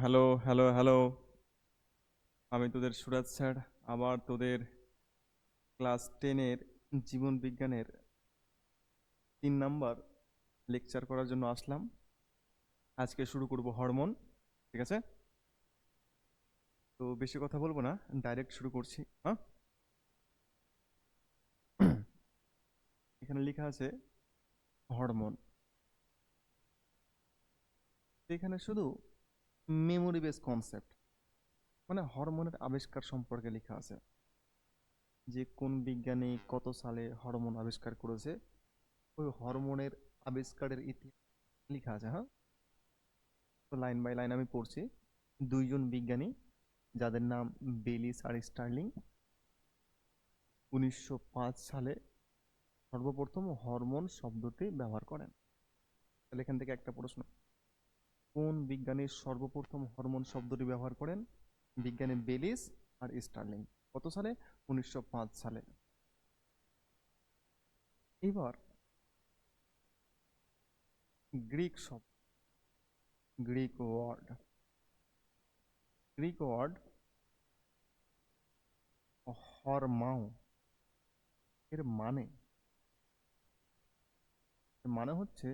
Hello hello hello. আমি তোদের সুরাজ sir. আবার তোদের ক্লাস 10-এর জীবন বিজ্ঞানের 3 নাম্বার লেকচার করার জন্য আসলাম। আজকে শুরু করব হরমোন। ঠিক আছে, তো বেশি কথা বলবো না, ডাইরেক্ট শুরু করছি। হ্যাঁ, এখানে লেখা আছে হরমোন। এখানে শুধু মেমোরি বেস কনসেপ্ট, মানে হরমোনের আবিষ্কার সম্পর্কে লেখা আছে, যে কোন বিজ্ঞানী কত সালে হরমোন আবিষ্কার করেছে, ওই হরমোনের আবিষ্কারের ইতিহাস লেখা আছে। হ্যাঁ, তো লাইন বাই লাইন আমি পড়ছি। দুইজন বিজ্ঞানী, যাদের নাম বেলিস আর স্টার্লিং, 1905 সালে সর্বপ্রথম হরমোন শব্দটি ব্যবহার করেন। তাহলে এখান থেকে একটা প্রশ্ন, কোন বিজ্ঞানী সর্বপ্রথম হরমোন শব্দটি ব্যবহার করেন? বিজ্ঞানী বেলিস আর স্টার্লিং। কত সালে? 1905 সালে। এবার গ্রিক শব্দ, গ্রিক ওয়ার্ড, গ্রিক ওয়ার্ড হরমাও, এর মানে, এর মানে হচ্ছে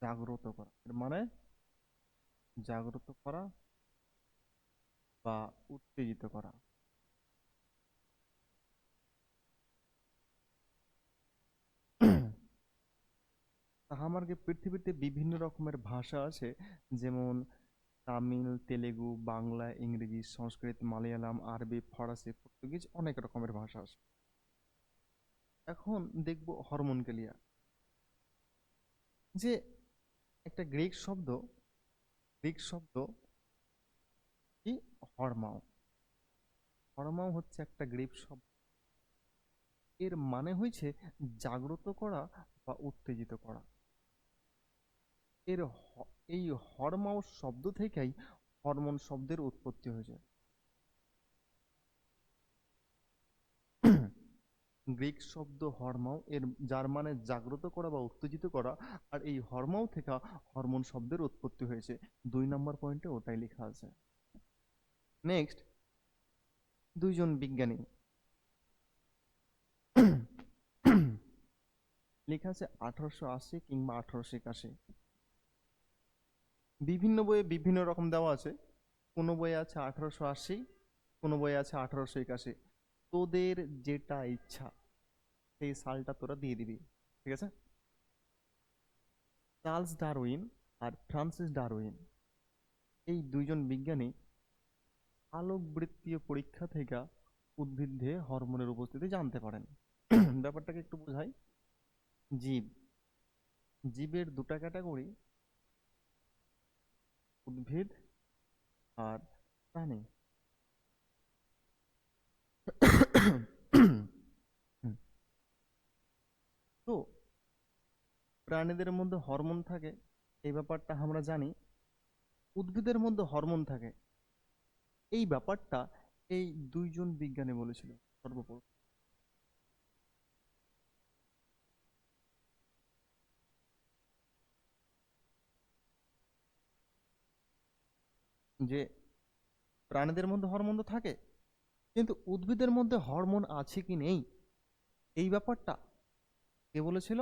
জাগ্রত করা। এর মানে জাগ্রত করা বা উত্তেজিত করা। আমার কি পৃথিবীতে বিভিন্ন রকমের ভাষা আছে, যেমন তামিল, তেলেগু, বাংলা, ইংরেজি, সংস্কৃত, মালয়ালম, আরবি, ফরাসি, পর্তুগিজ, অনেক রকমের ভাষা আছে। এখন দেখব হরমোনকে লিয়া, যে একটা গ্রিক শব্দ, গ্রিক শব্দ কি? হরমাও। হরমাও হচ্ছে একটা গ্রিক শব্দ, এর মানে হয়েছে জাগ্রত করা বা উত্তেজিত করা। এর এই হরমাও শব্দ থেকেই হরমোন শব্দের উৎপত্তি হয়েছে। গ্রিক শব্দ হরমাও, এর যার মানে জাগ্রত করা বা উত্তেজিত করা, আর এই হরমাও থেকে হরমোন শব্দের উৎপত্তি হয়েছে। 2 নম্বর পয়েন্টে ওটাই লেখা আছে। নেক্সট, দুইজন বিজ্ঞানী, লেখা আছে 1880 কিংবা 1881। বিভিন্ন বইয়ে বিভিন্ন রকম দেওয়া আছে, কোনো বইয়ে আছে 1880, কোনো বইয়ে আছে 1881। তোদের যেটা ইচ্ছা সেই সালটা তোরা দিয়ে দিবি। ঠিক আছে। চার্লস ডারউইন আর ফ্রান্সিস ডারউইন, এই দুইজন বিজ্ঞানী আলোকবৃত্তীয় পরীক্ষা থেকে উদ্ভিদে হরমোনের উপস্থিতি জানতে পারেন। ব্যাপারটাকে একটু বোঝাই। জীব, জীবের দুটা ক্যাটাগরি, উদ্ভিদ আর প্রাণী। তো প্রাণীদের মধ্যে হরমোন থাকে, এই ব্যাপারটা আমরা জানি। উদ্ভিদের মধ্যে হরমোন থাকে, এই ব্যাপারটা এই দুইজন বিজ্ঞানী বলেছিল সর্বপ্রথম। যে প্রাণীদের মধ্যে হরমোন তো থাকে, কিন্তু উদ্ভিদের মধ্যে হরমোন আছে কি নেই, এই ব্যাপারটা কে বলেছিল?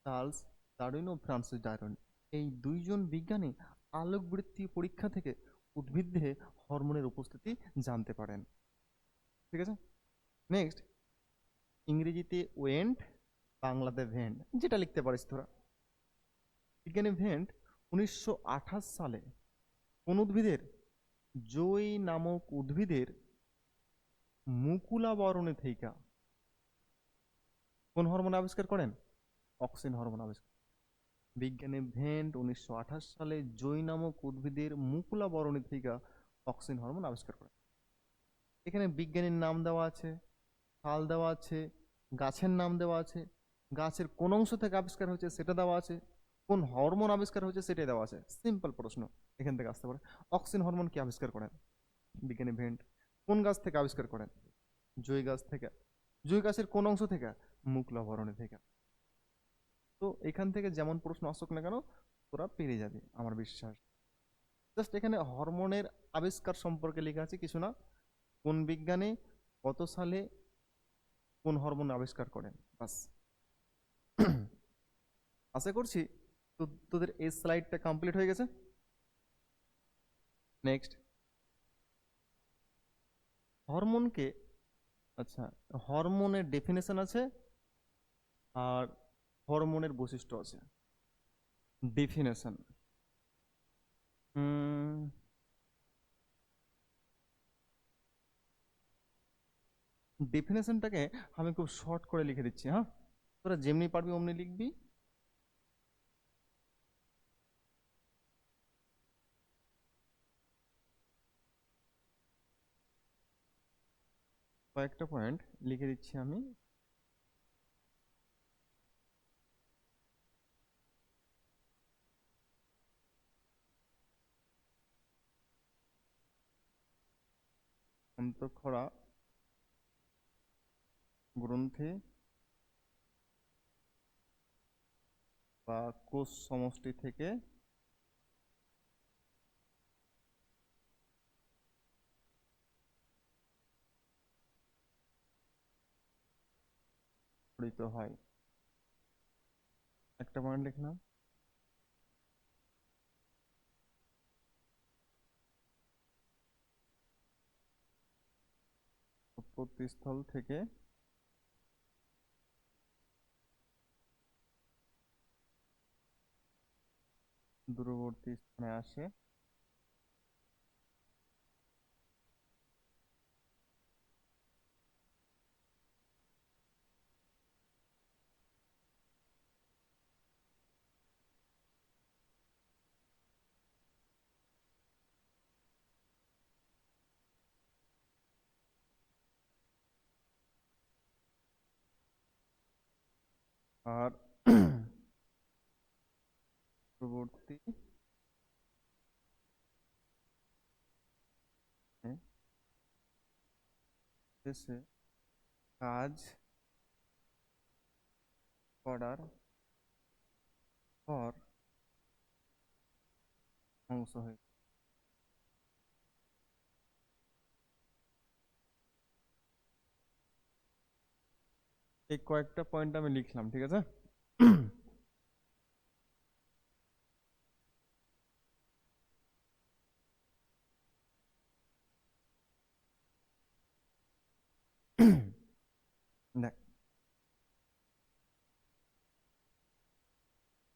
চার্লস ডারউইন ও ফ্রান্সিস ডারউইন। এই দুইজন বিজ্ঞানী আলোকবৃত্তীয় পরীক্ষা থেকে উদ্ভিদে হরমোনের উপস্থিতি জানতে পারেন। ঠিক আছে। নেক্সট, ইংরেজিতে ওয়েন্ট, বাংলাতে ভেন্ট, যেটা লিখতে পারিস তোরা। বিজ্ঞানী ভেন্ট 1928 সালে কোন উদ্ভিদের, জই নামক উদ্ভিদের মুকুলা বরণে থেকে কোন হরমোন আবিষ্কার করেন? অক্সিন হরমোন আবিষ্কার। বিজ্ঞানী ভেন্ট 1928 সালে জই নামক উদ্ভিদের মুকুলা বরণী থেকে অক্সিন হরমোন আবিষ্কার করেন। এখানে বিজ্ঞানীর নাম দেওয়া আছে, সাল দেওয়া আছে, গাছের নাম দেওয়া আছে, গাছের কোন অংশ থেকে আবিষ্কার হয়েছে সেটা দেওয়া আছে, কোন হরমোন আবিষ্কার হয়েছে সেটাই দেওয়া আছে। সিম্পল প্রশ্ন এখান থেকে আসতে পারে। অক্সিন হরমোন কি আবিষ্কার করেন বিজ্ঞানী ভেন্ট? কোন গাছ থেকে আবিষ্কার করেন? জই গাছ থেকে। জই গাছের কোন অংশ থেকে? মুকুলা বরণী থেকে। তো এখান থেকে যেমন প্রশ্ন আসুক না কেন, তোরা পেরে যাবে আমার বিশ্বাস। জাস্ট এখানে হরমোনের আবিষ্কার সম্পর্কে লেখা আছে, কিছু না। কোন বিজ্ঞানী কত সালে কোন হরমোন আবিষ্কার করেন, বাস। আশা করছি তোদের এই স্লাইডটা কমপ্লিট হয়ে গেছে। নেক্সট, হরমোনকে, আচ্ছা, হরমোনের ডেফিনেশন আছে আর হরমোনের বৈশিষ্ট্য আছে। ডেফিনেশন, ডেফিনেশনটাকে আমি খুব শর্ট করে লিখে দিচ্ছি, হ্যাঁ, তোরা যেমনি পারবি অমনি লিখবি। কয়েকটা পয়েন্ট লিখে দিচ্ছি আমি। অন্তঃক্ষরা গ্রন্থি বা কোষ সমষ্টি থেকে গঠিত হয়। একটা পয়েন্ট লিখলাম। উৎপত্তিস্থল থেকে দূরবর্তী স্থানে আসে আর পরবর্তী শেষে কাজ করার পর ধ্বংস হয়ে। এই কয়েকটা পয়েন্ট আমি লিখলাম, ঠিক আছে। দেখ,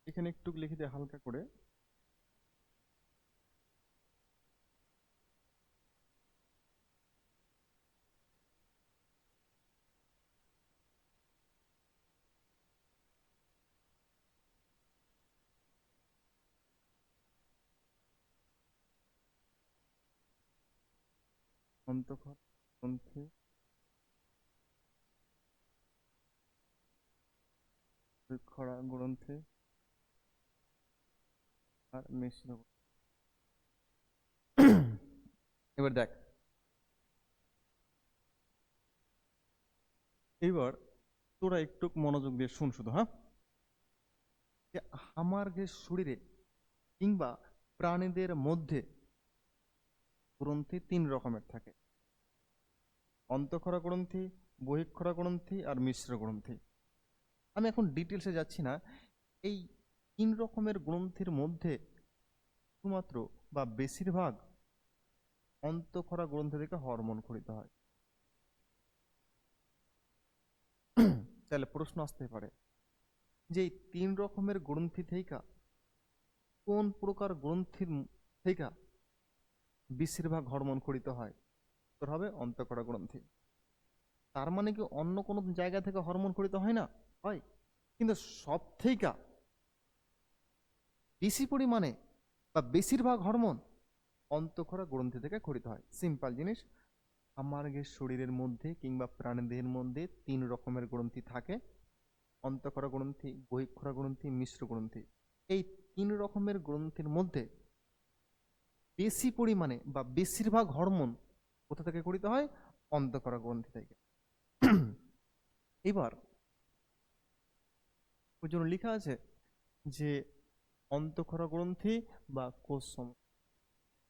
এখানে একটু লিখে দে হালকা করে। অন্তঃক্ষরা গ্রন্থি, বৃক্ষরা গ্রন্থি আর মিশ্র গ্রন্থি। এবার দেখ, এবার তোরা একটু মনোযোগ দিয়ে শুন শুধু, হ্যাঁ। যে আমার যে শরীরে কিংবা প্রাণীদের মধ্যে গ্রন্থি তিন রকমের থাকে: অন্তঃক্ষরা গ্রন্থি, বহিঃক্ষরা গ্রন্থি আর মিশ্র গ্রন্থি। আমি এখন ডিটেলসে যাচ্ছি না। এই তিন রকমের গ্রন্থির মধ্যে শুধুমাত্র বা বেশিরভাগ অন্তঃক্ষরা গ্রন্থি থেকে হরমোন ক্ষরিত হয়। তাহলে প্রশ্ন আসতে পারে যে এই তিন রকমের গ্রন্থি থেকে কোন প্রকার গ্রন্থির থেকে বেশিরভাগ হরমোন ক্ষরিত হয়? তোর হবে অন্তঃক্ষরা গ্রন্থি। তার মানে কি অন্য কোনো জায়গা থেকে হরমোন ক্ষরিত হয় না? হয়, কিন্তু সব থেকে বেশি পরিমাণে বা বেশিরভাগ হরমোন অন্তঃক্ষরা গ্রন্থি থেকে ক্ষরিত হয়। সিম্পল জিনিস, আমাদের শরীরের মধ্যে কিংবা প্রাণীদের মধ্যে তিন রকমের গ্রন্থি থাকে: অন্তঃক্ষরা গ্রন্থি, বহিঃক্ষরা গ্রন্থি, মিশ্র গ্রন্থি। এই তিন রকমের গ্রন্থির মধ্যে বেশি পরিমাণে বা বেশিরভাগ হরমোন কোথা থেকে ক্ষরিত হয়? অন্তঃক্ষরা গ্রন্থি থেকে। এবার ওই জন্য লেখা আছে যে অন্তঃক্ষরা গ্রন্থি বা কোষ সমষ্টি।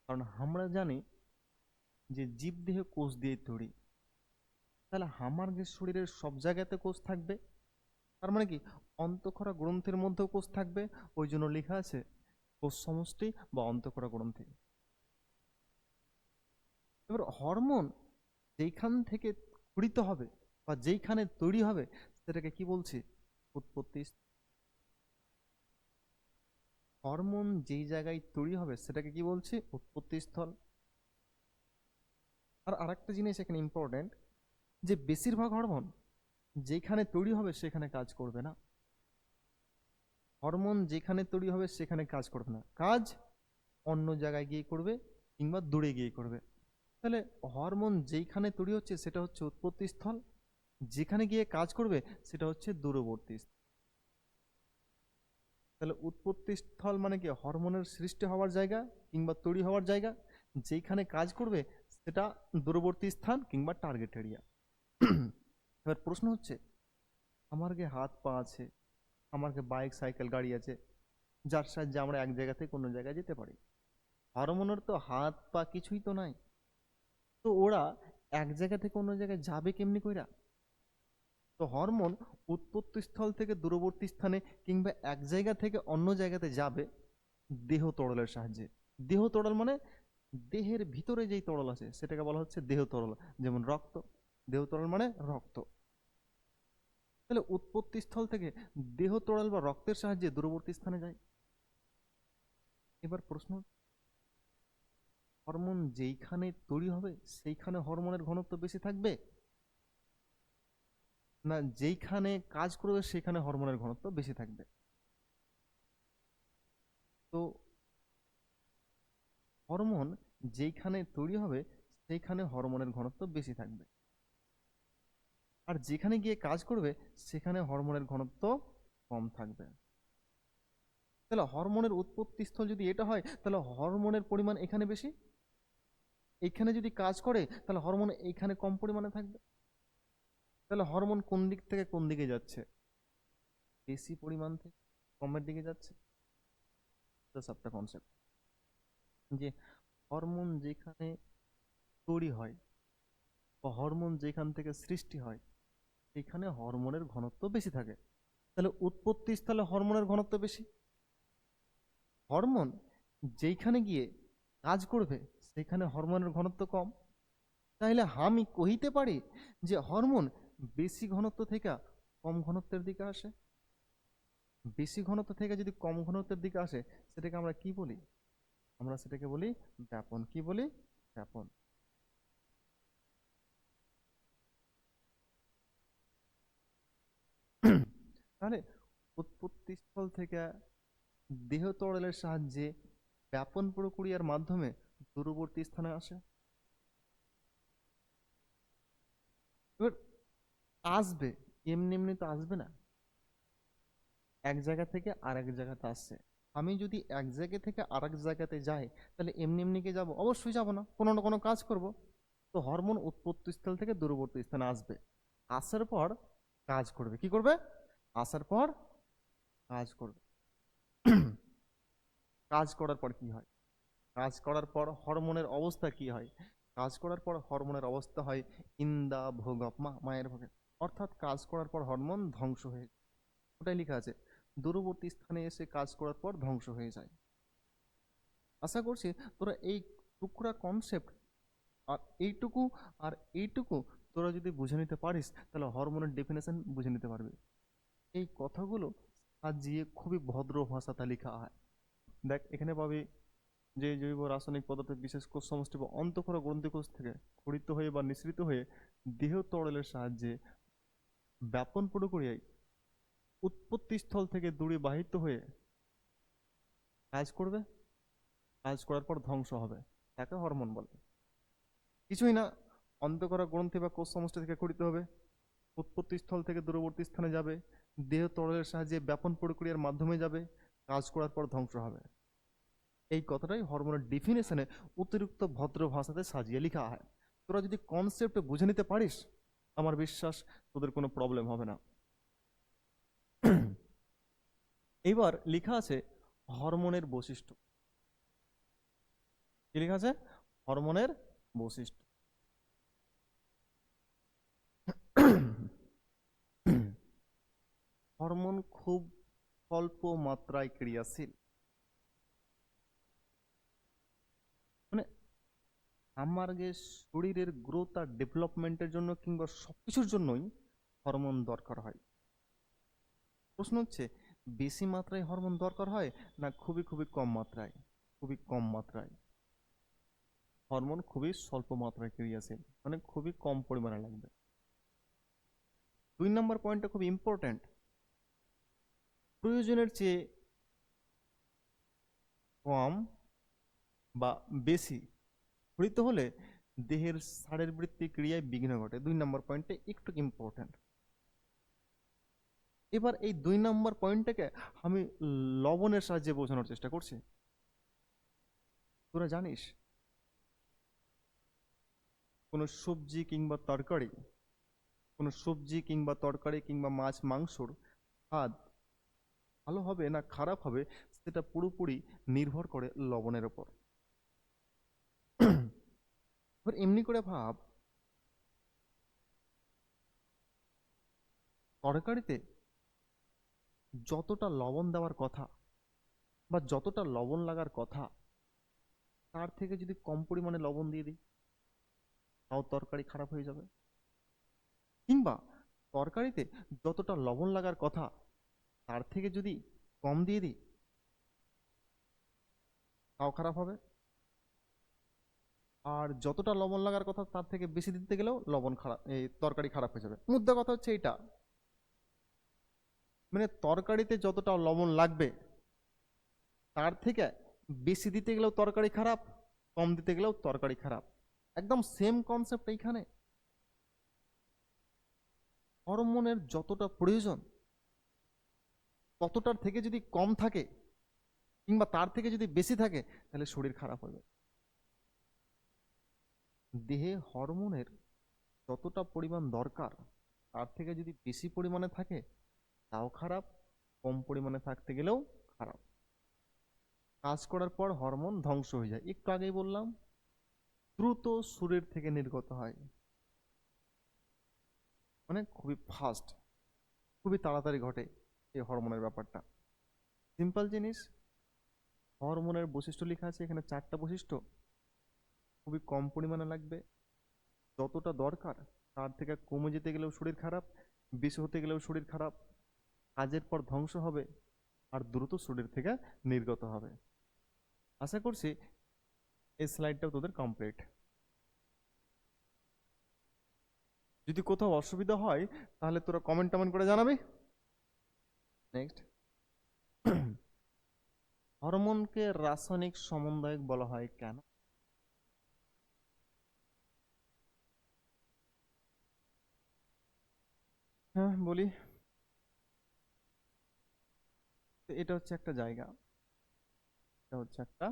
কারণ আমরা জানি যে জীবদেহ কোষ দিয়ে তৈরি, তাহলে আমাদের শরীরের সব জায়গাতে কোষ থাকবে, তার মানে কি অন্তঃক্ষরা গ্রন্থির মধ্যেও কোষ থাকবে, ওই জন্য লেখা আছে কোষ সমষ্টি বা অন্তঃক্ষরা গ্রন্থি। এবার হরমোন যেইখান থেকে ক্ষরিত হবে বা যেইখানে তৈরি হবে সেটাকে কি বলছি? উৎপত্তি। হরমোন যেই জায়গায় তৈরি হবে সেটাকে কি বলছি? উৎপত্তি স্থল। আর আরেকটা জিনিস এখানে ইম্পর্টেন্ট, যে বেশিরভাগ হরমোন যেখানে তৈরি হবে সেখানে কাজ করবে না। হরমোন যেখানে তৈরি হবে সেখানে কাজ করবে না, কাজ অন্য জায়গায় গিয়ে করবে কিংবা দূরে গিয়ে করবে। তাহলে হরমোন যেইখানে তৈরি হচ্ছে সেটা হচ্ছে উৎপত্তি স্থল, যেখানে গিয়ে কাজ করবে সেটা হচ্ছে দূরবর্তী স্থল। তাহলে উৎপত্তি স্থল মানে কি হরমোনের সৃষ্টি হওয়ার জায়গা কিংবা তৈরি হওয়ার জায়গা, যেখানে কাজ করবে সেটা দূরবর্তী স্থান কিংবা টার্গেট এরিয়া। এবার প্রশ্ন হচ্ছে, আমার গে হাত পা আছে, আমার গে বাইক সাইকেল গাড়ি আছে, যার সাহায্যে আমরা এক জায়গা থেকে অন্য জায়গায় যেতে পারি। হরমোনের তো হাত পা কিছুই তো নাই, তো ওরা এক জায়গা থেকে অন্য জায়গায় যাবে কেমনি কইরা? তো হরমোন উৎপত্তি স্থল থেকে দূরবর্তী স্থানে কিংবা এক জায়গা থেকে অন্য জায়গাতে যাবে দেহ তরলের সাহায্যে। দেহ তরল মানে দেহের ভিতরে যেই তরল আছে সেটাকে বলা হচ্ছে দেহ তরল, যেমন রক্ত। দেহ তরল মানে রক্ত। তাহলে উৎপত্তি স্থল থেকে দেহ তরল বা রক্তের সাহায্যে দূরবর্তী স্থানে যায়। এবার প্রশ্ন, হরমোন যেইখানে তৈরি হবে সেইখানে হরমোনের ঘনত্ব বেশি থাকবে, না যেইখানে কাজ করবে সেখানে হরমোনের ঘনত্ব বেশি থাকবে? তো হরমোন যেইখানে তৈরি হবে সেইখানে হরমোনের ঘনত্ব বেশি থাকবে, আর যেখানে গিয়ে কাজ করবে সেখানে হরমোনের ঘনত্ব কম থাকবে। তাহলে হরমোনের উৎপত্তি স্থল যদি এটা হয় তাহলে হরমোনের পরিমাণ এখানে বেশি, এইখানে যদি কাজ করে তাহলে হরমোন এইখানে কম পরিমাণে থাকবে। তাহলে হরমোন কোন দিক থেকে কোন দিকে যাচ্ছে? বেশি পরিমাণ থেকে কমের দিকে যাচ্ছে। একটা কনসেপ্ট, যে হরমোন যেখানে তৈরি হয় বা হরমোন যেখান থেকে সৃষ্টি হয় সেখানে হরমোনের ঘনত্ব বেশি থাকে। তাহলে উৎপত্তি স্থলে হরমোনের ঘনত্ব বেশি। হরমোন যেইখানে গিয়ে কাজ করবে সেখানে হরমোনের ঘনত্ব কম। তাহলে আমি কহিতে পারি যে হরমোন বেশি ঘনত্ব থেকে কম ঘনত্বের দিকে আসে। বেশি ঘনত্ব থেকে যদি কম ঘনত্বের দিকে আসে সেটাকে আমরা কি বলি? আমরা সেটাকে বলি ব্যাপন। কি বলি? ব্যাপন। তাহলে উৎপত্তি স্থল থেকে দেহ তরলের সাহায্যে ব্যাপন প্রক্রিয়ার মাধ্যমে দূরবর্তী স্থানে আসে। এবার আসবে, এমনি এমনি তো আসবে না, এক জায়গা থেকে আরেক জায়গাতে আসছে। আমি যদি এক জায়গা থেকে আরেক জায়গাতে যাই তাহলে এমনি এমনি কি যাবো? অবশ্যই যাব না, কোনো না কোনো কাজ করব। তো হরমোন উৎপত্তি স্থল থেকে দূরবর্তী স্থানে আসবে, আসার পর কাজ করবে। কি করবে? আসার পর কাজ করবে। কাজ করার পর কি হয়? কাজ করার পর হরমোনের অবস্থা কি হয়? কাজ করার পর হরমোনের অবস্থা হয় ইন্দা ভোগপ মা, মায়ের ভোগে। অর্থাৎ কাজ করার পর হরমোন ধ্বংস হয়ে যায়। ওটাই লেখা আছে, দূরবর্তী স্থানে এসে কাজ করার পর ধ্বংস হয়ে যায়। আশা করছি তোরা এই টুকরা কনসেপ্ট আর এইটুকু আর এইটুকু তোরা যদি বুঝে নিতে পারিস তাহলে হরমোনের ডেফিনেশন বুঝে নিতে পারবি। এই কথাগুলো সাজিয়ে খুবই ভদ্র ভাষাতে লেখা হয়। দেখ এখানে পাবি যে জৈব রাসায়নিক পদার্থের বিশেষ কোষ সমষ্টি বা অন্তঃক্ষরা গ্রন্থিকোষ থেকে ক্ষরিত হয়ে বা নিঃসৃত হয়ে দেহ তরলের সাহায্যে ব্যাপন প্রক্রিয়ায় উৎপত্তি স্থল থেকে দূরে বাহিত হয়ে কাজ করবে, কাজ করার পর ধ্বংস হবে, তাকে হরমোন বলে। কিছুই না, অন্তঃক্ষরা গ্রন্থি বা কোষ সমষ্টি থেকে ক্ষরিত হবে, উৎপত্তি স্থল থেকে দূরবর্তী স্থানে যাবে, দেহ তরলের সাহায্যে ব্যাপন প্রক্রিয়ার মাধ্যমে যাবে, কাজ করার পর ধ্বংস হবে। এই কথাটাই হরমোনের ডেফিনেশনে অতিরিক্ত ভদ্র ভাষাতে সাজিয়ে লেখা হয়। তোরা যদি কনসেপ্ট বুঝে নিতে পারিস আমার বিশ্বাস তোদের কোনো প্রবলেম হবে না। এইবার লেখা আছে হরমোনের বৈশিষ্ট্য। কি লেখা আছে? হরমোনের বৈশিষ্ট্য। হরমোন খুব স্বল্প মাত্রায় ক্রিয়াশীল, মানে আমার যে শরীরের গ্রোথ আর ডেভেলপমেন্টের জন্য কিংবা সবকিছুর জন্যই হরমোন দরকার হয়। প্রশ্ন হচ্ছে, বেশি মাত্রায় হরমোন দরকার হয় না খুবই খুবই কম মাত্রায়? খুবই কম মাত্রায়। হরমোন খুবই স্বল্প মাত্রায় ক্রিয়াশীল, মানে খুবই কম পরিমাণে লাগবে। 2 নম্বর পয়েন্টটা খুব ইম্পর্ট্যান্ট। প্রয়োজনের চেয়ে কম বা বেশি হইতে হলে দেহের শারীরবৃত্তি ক্রিয়ায় বিঘ্ন ঘটে। 2 নম্বর পয়েন্টটা একটু ইম্পর্ট্যান্ট। এবার এই 2 নম্বর পয়েন্টটাকে আমি লবণের সাহায্যে বোঝানোর চেষ্টা করছি। তোরা জানিস কোনো সবজি কিংবা তরকারি, কোনো সবজি কিংবা তরকারি কিংবা মাছ মাংসর স্বাদ ভালো হবে না খারাপ হবে সেটা পুরোপুরি নির্ভর করে লবণের ওপর। এবার এমনি করে ভাব, তরকারিতে যতটা লবণ দেওয়ার কথা বা যতটা লবণ লাগার কথা তার থেকে যদি কম পরিমাণে লবণ দিয়ে দিই তাও তরকারি খারাপ হয়ে যাবে। কিংবা তরকারিতে যতটা লবণ লাগার কথা তার থেকে যদি কম দিয়ে দিই তাও খারাপ হবে। আর যতটা লবণ লাগার কথা তার থেকে বেশি দিতে গেলেও লবণ খারাপ, এই তরকারি খারাপ হয়ে যাবে। মুদ্রা কথা হচ্ছে এইটা, মানে তরকারিতে যতটা লবণ লাগবে তার থেকে বেশি দিতে গেলেও তরকারি খারাপ, কম দিতে গেলেও তরকারি খারাপ। একদম সেম কনসেপ্ট এইখানে। হরমোনের যতটা প্রয়োজন ততটার থেকে যদি কম থাকে কিংবা তার থেকে যদি বেশি থাকে তাহলে শরীর খারাপ হবে। দেহে হরমোনের যতটা পরিমাণ দরকার তার থেকে যদি বেশি পরিমাণে থাকে তাও খারাপ, কম পরিমাণে থাকতে গেলেও খারাপ। কাজ করার পর হরমোন ধ্বংস হয়ে যায়, একটু আগেই বললাম দ্রুত শরীর থেকে নির্গত হয়, মানে খুবই ফাস্ট, খুবই তাড়াতাড়ি ঘটে এই হরমোনের ব্যাপারটা। সিম্পল জিনিস, হরমোনের বৈশিষ্ট্য লেখা আছে এখানে 4টা বৈশিষ্ট্য। খুবই কম পরিমাণে লাগবে, যতটা দরকার তার থেকে কমে যেতে গেলেও শরীর খারাপ, বেশি হতে গেলেও শরীর খারাপ, কাজের পর ধ্বংস হবে, আর দ্রুত শরীর থেকে নির্গত হবে। আশা করছি এই স্লাইডটাও তোদের কমপ্লিট। যদি কোথাও অসুবিধা হয় তাহলে তোরা কমেন্ট টমেন্ট করে জানাবি। নেক্সট, হরমোনকে রাসায়নিক সমন্বয়ক বলা হয় কেন? হ্যাঁ বলি, তো এটা হচ্ছে একটা জায়গা, এটা হচ্ছে একটা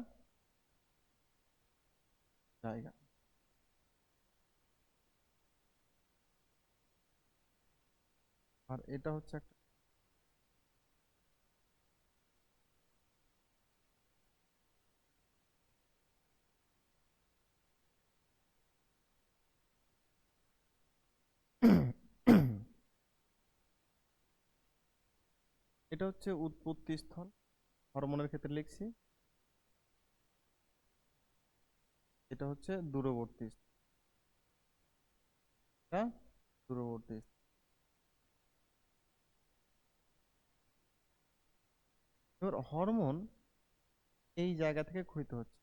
জায়গা, আর এটা হচ্ছে একটা এটা হচ্ছে উৎপত্তি স্থল, হরমোনের ক্ষেত্রে লিখছি। এটা হচ্ছে দূরবর্তী স্থল, এটা দূরবর্তী স্থল। এবার হরমোন এই জায়গা থেকে ক্ষয়িত হচ্ছে,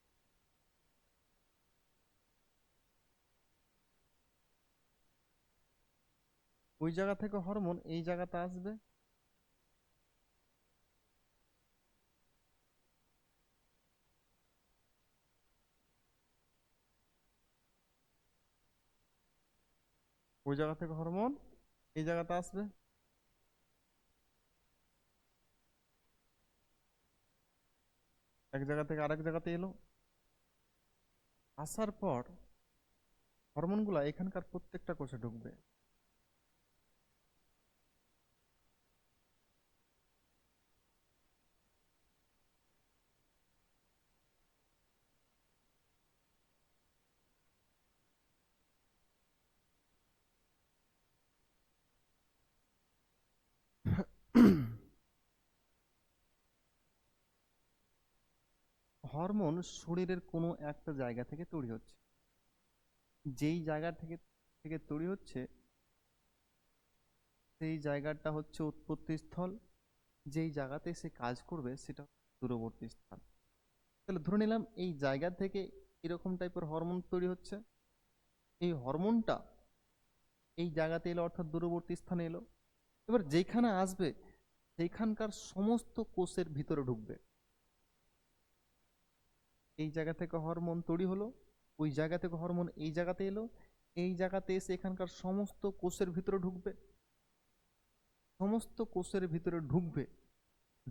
ওই জায়গা থেকে হরমোন এই জায়গাতে আসবে, ওই জায়গা থেকে হরমোন এই জায়গাতে আসবে, এক জায়গা থেকে আরেক জায়গাতে এলো, আসার পর হরমোনগুলা এখানকার প্রত্যেকটা কোষে ঢুকবে। হরমোন শরীরের কোনো একটা জায়গা থেকে তৈরি হচ্ছে, যেই জায়গা থেকে থেকে তৈরি হচ্ছে সেই জায়গাটা হচ্ছে উৎপত্তি স্থল, যেই জায়গাতে সে কাজ করবে সেটা দূরবর্তী স্থান। তাহলে ধরে নিলাম এই জায়গা থেকে এরকম টাইপের হরমোন তৈরি হচ্ছে, এই হরমোনটা এই জায়গাতে এলো অর্থাৎ দূরবর্তী স্থানে এলো। এবার যেখানে আসবে সেইখানকার সমস্ত কোষের ভিতরে ঢুকবে। এই জায়গা থেকে হরমোন তৈরি হলো, ওই জায়গা থেকে হরমোন এই জায়গাতে এলো, এই জায়গাতে এসে এখানকার সমস্ত কোষের ভিতরে ঢুকবে, সমস্ত কোষের ভিতরে ঢুকবে,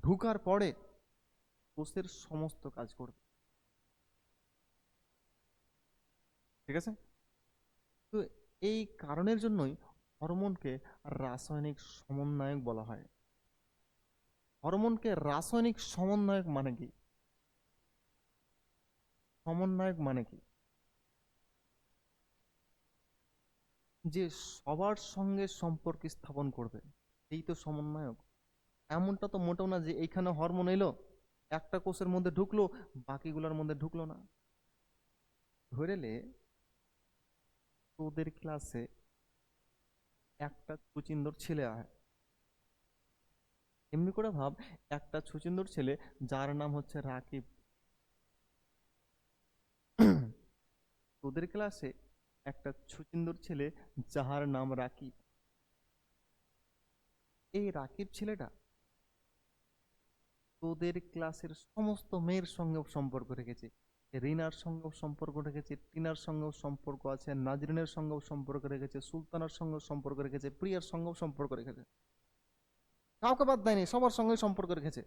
ঢুকার পরে কোষের সমস্ত কাজ করবে। ঠিক আছে? তো এই কারণের জন্যই হরমোনকে রাসায়নিক সমন্বয়ক বলা হয়। হরমোনকে রাসায়নিক সমন্বয়ক মানে কি? সমন্বয়ক মানে কি? যে সবার সঙ্গে সম্পর্ক স্থাপন করবে, এই তো সমন্বয়ক। এমনটা তো মোটেও না যে এইখানে হরমোন এলো, একটা কোষের মধ্যে ঢুকলো, বাকিগুলোর মধ্যে ঢুকলো না। ধরেলে তোদের ক্লাসে একটা ছুচিন্দর ছেলে আয়, এমনি করে ভাব, একটা ছুচিন্দর ছেলে যার নাম হচ্ছে রাকিব। তোদের ক্লাসে একটা ছুচিন্দর ছেলে যাহার নাম রাকিব। এই রাকিব ছেলেটা তোদের ক্লাসের সমস্ত মেয়ের সঙ্গেও সম্পর্ক রেখেছে, রিনার সঙ্গেও সম্পর্ক রেখেছে, টিনার সঙ্গেও সম্পর্ক আছে, নাজরিনের সঙ্গেও সম্পর্ক রেখেছে, সুলতানার সঙ্গেও সম্পর্ক রেখেছে, প্রিয়ার সঙ্গেও সম্পর্ক রেখেছে, কাউকে বাদ দেয়নি, সবার সঙ্গে সম্পর্ক রেখেছে।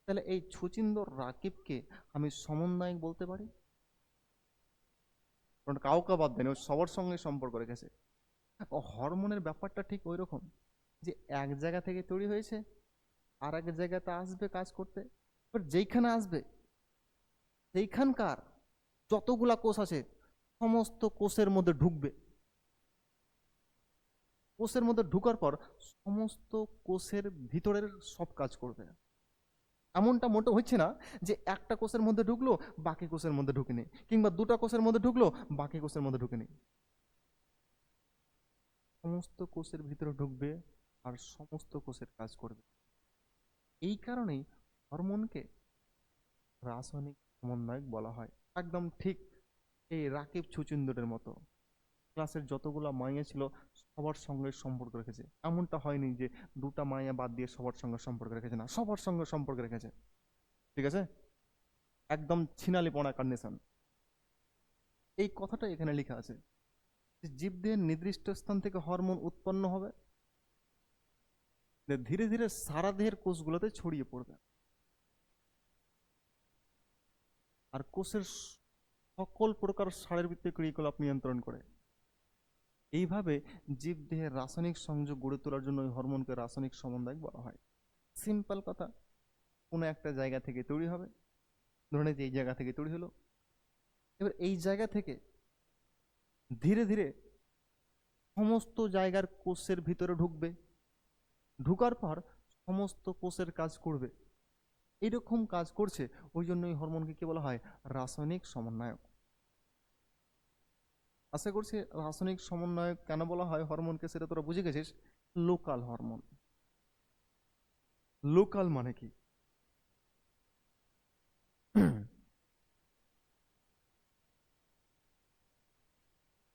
তাহলে এই ছুচিন্দর রাকিবকে আমি সমন্বয়ক বলতে পারি, কারণ কাউকে বাদ দেয়নি, ও সবার সঙ্গে সম্পর্ক রেখেছে। ও হরমোনের ব্যাপারটা ঠিক ওই রকম, যে এক জায়গা থেকে তৈরি হয়েছে, আর এক জায়গাতে আসবে কাজ করতে। এবার যেইখানে আসবে সেইখানকার যতগুলা কোষ আছে সমস্ত কোষের মধ্যে ঢুকবে, কোষের মধ্যে ঢুকার পর সমস্ত কোষের ভিতরের সব কাজ করবে। এমনটা মোটেও হচ্ছে না যে একটা কোষের মধ্যে ঢুকলো বাকি কোষের মধ্যে ঢুকেনি, কিংবা দুটা কোষের মধ্যে ঢুকলো বাকি কোষের মধ্যে ঢুকেনি। সমস্ত কোষের ভিতরে ঢুকবে আর সমস্ত কোষের কাজ করবে। এই কারণেই হরমোনকে রাসায়নিক সমন্বয়ক বলা হয়। একদম ঠিক এই রাকিব ছুচিন্দরের মতো ক্লাসের যতগুলো মাইয়া ছিল সবার সঙ্গে সম্পর্ক রেখেছে। এমনটা হয়নি যে দুটা মাইয়া বাদ দিয়ে সবার সঙ্গে সম্পর্ক রেখেছে, না, সবার সঙ্গে সম্পর্ক রেখেছে। ঠিক আছে? একদম ছিনালিপনা কন্ডিশন। এই কথাটা এখানে লেখা আছে যে জীবদেহের নির্দিষ্ট স্থান থেকে হরমোন উৎপন্ন হবে, ধীরে ধীরে সারা দেহের কোষগুলোতে ছড়িয়ে পড়বে, আর কোষের সকল প্রকার শারীরবৃত্তীয় ক্রিয়াকলাপ নিয়ন্ত্রণ করে। এইভাবে জীবদেহের রাসায়নিক সংযোগ গড়ে তোলার জন্য ওই হরমোনকে রাসায়নিক সমন্বয়ক বলা হয়। সিম্পল কথা, কোনো একটা জায়গা থেকে তৈরি হবে, ধরে যে এই জায়গা থেকে তৈরি হলো, এবার এই জায়গা থেকে ধীরে ধীরে সমস্ত জায়গার কোষের ভিতরে ঢুকবে, ঢুকার পর সমস্ত কোষের কাজ করবে। এইরকম কাজ করছে, ওই জন্য এই হরমোনকে কি বলা হয়? রাসায়নিক সমন্বয়ক। আশা করছি রাসায়নিক সমন্বয়ক কেন বলা হয় হরমোনকে সেটা তোরা বুঝে গেছিস। Local hormone. লোকাল মানে কি?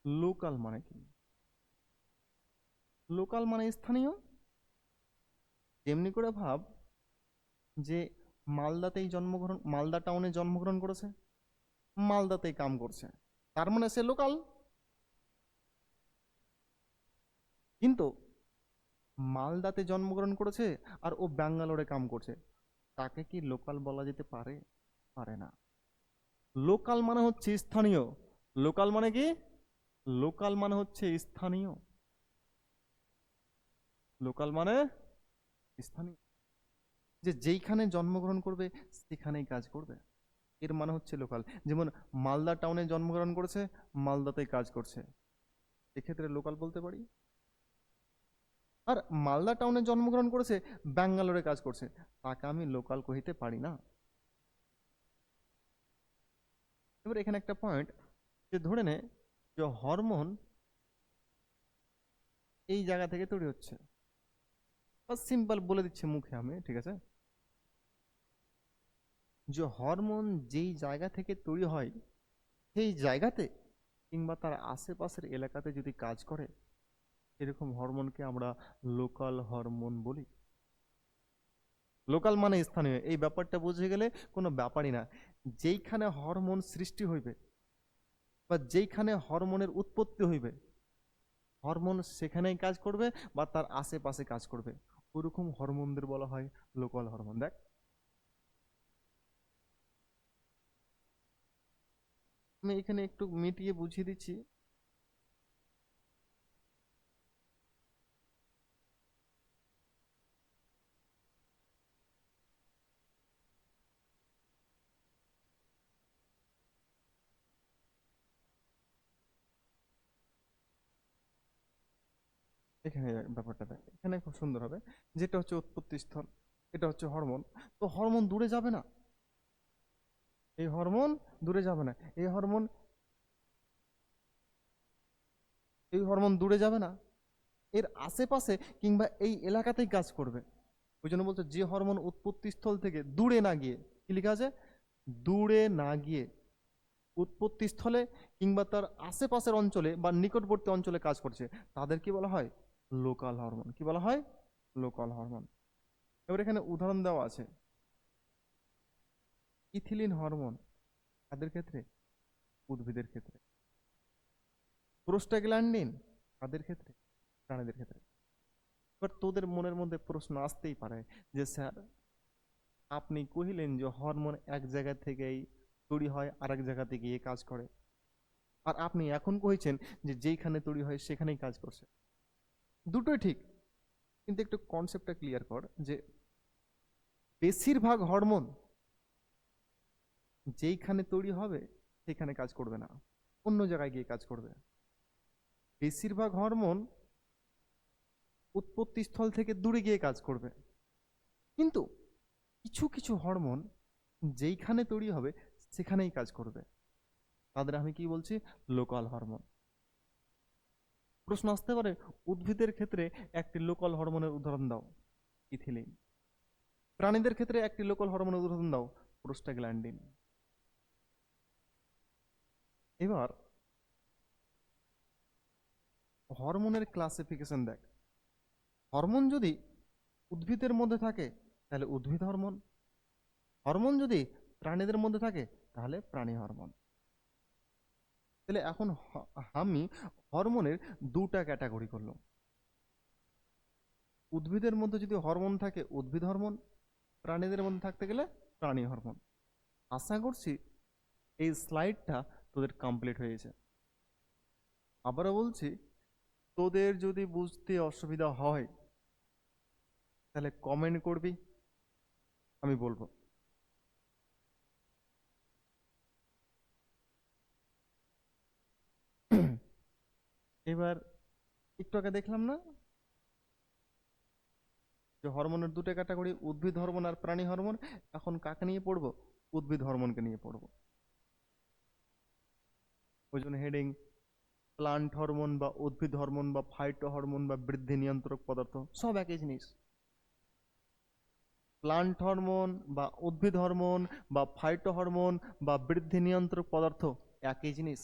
লোকাল মানে কি? লোকাল মানে স্থানীয়। যেমনি করে ভাব যে মালদা টাউনে জন্মগ্রহণ করেছে, মালদাতেই কাম করছে, তার মানে সে লোকাল। কিন্তু মালদাতে জন্মগ্রহণ করেছে আর ও ব্যাঙ্গালোরে কাম করছে, তাকে কি লোকাল বলা যেতে পারে? পারে না। লোকাল মানে হচ্ছে স্থানীয়। লোকাল মানে কি? লোকাল মানে হচ্ছে স্থানীয়। লোকাল মানে স্থানীয়, যে যেইখানে জন্মগ্রহণ করবে সেখানেই কাজ করবে, এর মানে হচ্ছে লোকাল। যেমন মালদা টাউনে জন্মগ্রহণ করেছে, মালদাতেই কাজ করছে, এক্ষেত্রে লোকাল বলতে পারি। আর মালদা টাউনে জন্মগ্রহণ করেছে, ব্যাঙ্গালোরে কাজ করছে, তাকে আমি লোকাল কহিতে পারি না। এবার এখানে একটা পয়েন্ট, যে ধরে নে যে হরমোন এই জায়গা থেকে তৈরি হচ্ছে, বা সিম্পল বলে দিচ্ছি মুখে আমি, ঠিক আছে, যে হরমোন যেই জায়গা থেকে তৈরি হয় সেই জায়গাতে কিংবা তার আশেপাশের এলাকাতে যদি কাজ করে, এরকম হরমোনকে আমরা লোকাল হরমোন বলি। লোকাল মানে স্থানীয়, এই ব্যাপারটা বুঝে গেলে কোনো ব্যাপারই না। যেইখানে হরমোন সৃষ্টি হইবে বা যেইখানে হরমোনের উৎপত্তি হইবে, হরমোন সেখানেই কাজ করবে বা তার আশেপাশে কাজ করবে, ওরকম হরমোনদের বলা হয় লোকাল হরমোন। দেখ, আমি এখানে একটু মিটিয়ে বুঝিয়ে দিচ্ছি। এখানে ব্যাপারটা দেখ, এখানে খুব সুন্দর হবে। যেটা হচ্ছে উৎপত্তি স্থল, এটা হচ্ছে হরমোন। তো হরমোন দূরে যাবে না, এই হরমোন দূরে যাবে না, এই হরমোন দূরে যাবে না, এর আশেপাশে কিংবা এই এলাকাতেই কাজ করবে। ওই জন্য বলছে যে হরমোন উৎপত্তি স্থল থেকে দূরে না গিয়ে, কি লেখা আছে, দূরে না গিয়ে উৎপত্তি স্থলে কিংবা তার আশেপাশের অঞ্চলে বা নিকটবর্তী অঞ্চলে কাজ করছে, তাদের কি বলা হয়, লোকাল হরমোন। কি বলা হয়, লোকাল হরমোন। এবার এখানে উদাহরণ দেওয়া আছে। ইথিলিন হরমোন কাদের ক্ষেত্রে, উদ্ভিদের ক্ষেত্রে। প্রোস্টাগ্ল্যান্ডিন কাদের ক্ষেত্রে, প্রাণীদের ক্ষেত্রে। এবার তোদের মনের মধ্যে প্রশ্ন আসতেই পারে যে স্যার, আপনি কহিলেন যে হরমোন এক জায়গা থেকেই তৈরি হয় আর এক জায়গাতে গিয়ে কাজ করে, আর আপনি এখন কইছেন যে যেইখানে তৈরি হয় সেখানেই কাজ করছে। দুটোই ঠিক, কিন্তু একটু কনসেপ্টটা ক্লিয়ার কর যে বেশিরভাগ হরমোন যেইখানে তৈরি হবে সেখানে কাজ করবে না, অন্য জায়গায় গিয়ে কাজ করবে। বেশিরভাগ হরমোন উৎপত্তি স্থল থেকে দূরে গিয়ে কাজ করবে, কিন্তু কিছু কিছু হরমোন যেইখানে তৈরি হবে সেখানেই কাজ করবে, তাদের আমি কি বলছি, লোকাল হরমোন। প্রশ্ন আসতে পারে, উদ্ভিদের ক্ষেত্রে একটি লোকাল হরমোনের উদাহরণ দাও, ইথিলিন। প্রাণীদের ক্ষেত্রে একটি লোকাল হরমোনের উদাহরণ দাও, প্রোস্টাগ্ল্যান্ডিন। এবার হরমোনের ক্লাসিফিকেশন দেখ। হরমোন যদি উদ্ভিদের মধ্যে থাকে তাহলে উদ্ভিদ হরমোন, হরমোন যদি প্রাণীদের মধ্যে থাকে তাহলে প্রাণী হরমোন। তাহলে এখন আমি হরমোনের দুটা ক্যাটাগরি করলাম। উদ্ভিদের মধ্যে যদি হরমোন থাকে উদ্ভিদ হরমোন, প্রাণীদের মধ্যে থাকতে গেলে প্রাণী হরমোন। আশা করছি এই স্লাইডটা তোদের কমপ্লিট হয়েছে। আবারও বলছি, তোদের যদি বুঝতে অসুবিধা হয় তাহলে কমেন্ট করবি, আমি বলবো। এবার একটু আগে দেখলাম না যে হরমোনের দুটো ক্যাটাগরি, উদ্ভিদ হরমোন আর প্রাণী হরমোন। এখন কাকে নিয়ে পড়বো, উদ্ভিদ হরমোনকে নিয়ে পড়বো। ওই জন্য হেডিং প্লান্ট হরমোন বা উদ্ভিদ হরমোন বা ফাইটো হরমোন বা বৃদ্ধি নিয়ন্ত্রক পদার্থ, সব একই জিনিস। প্লান্ট হরমোন বা উদ্ভিদ হরমোন বা ফাইটো হরমোন বা বৃদ্ধি নিয়ন্ত্রক পদার্থ একই জিনিস।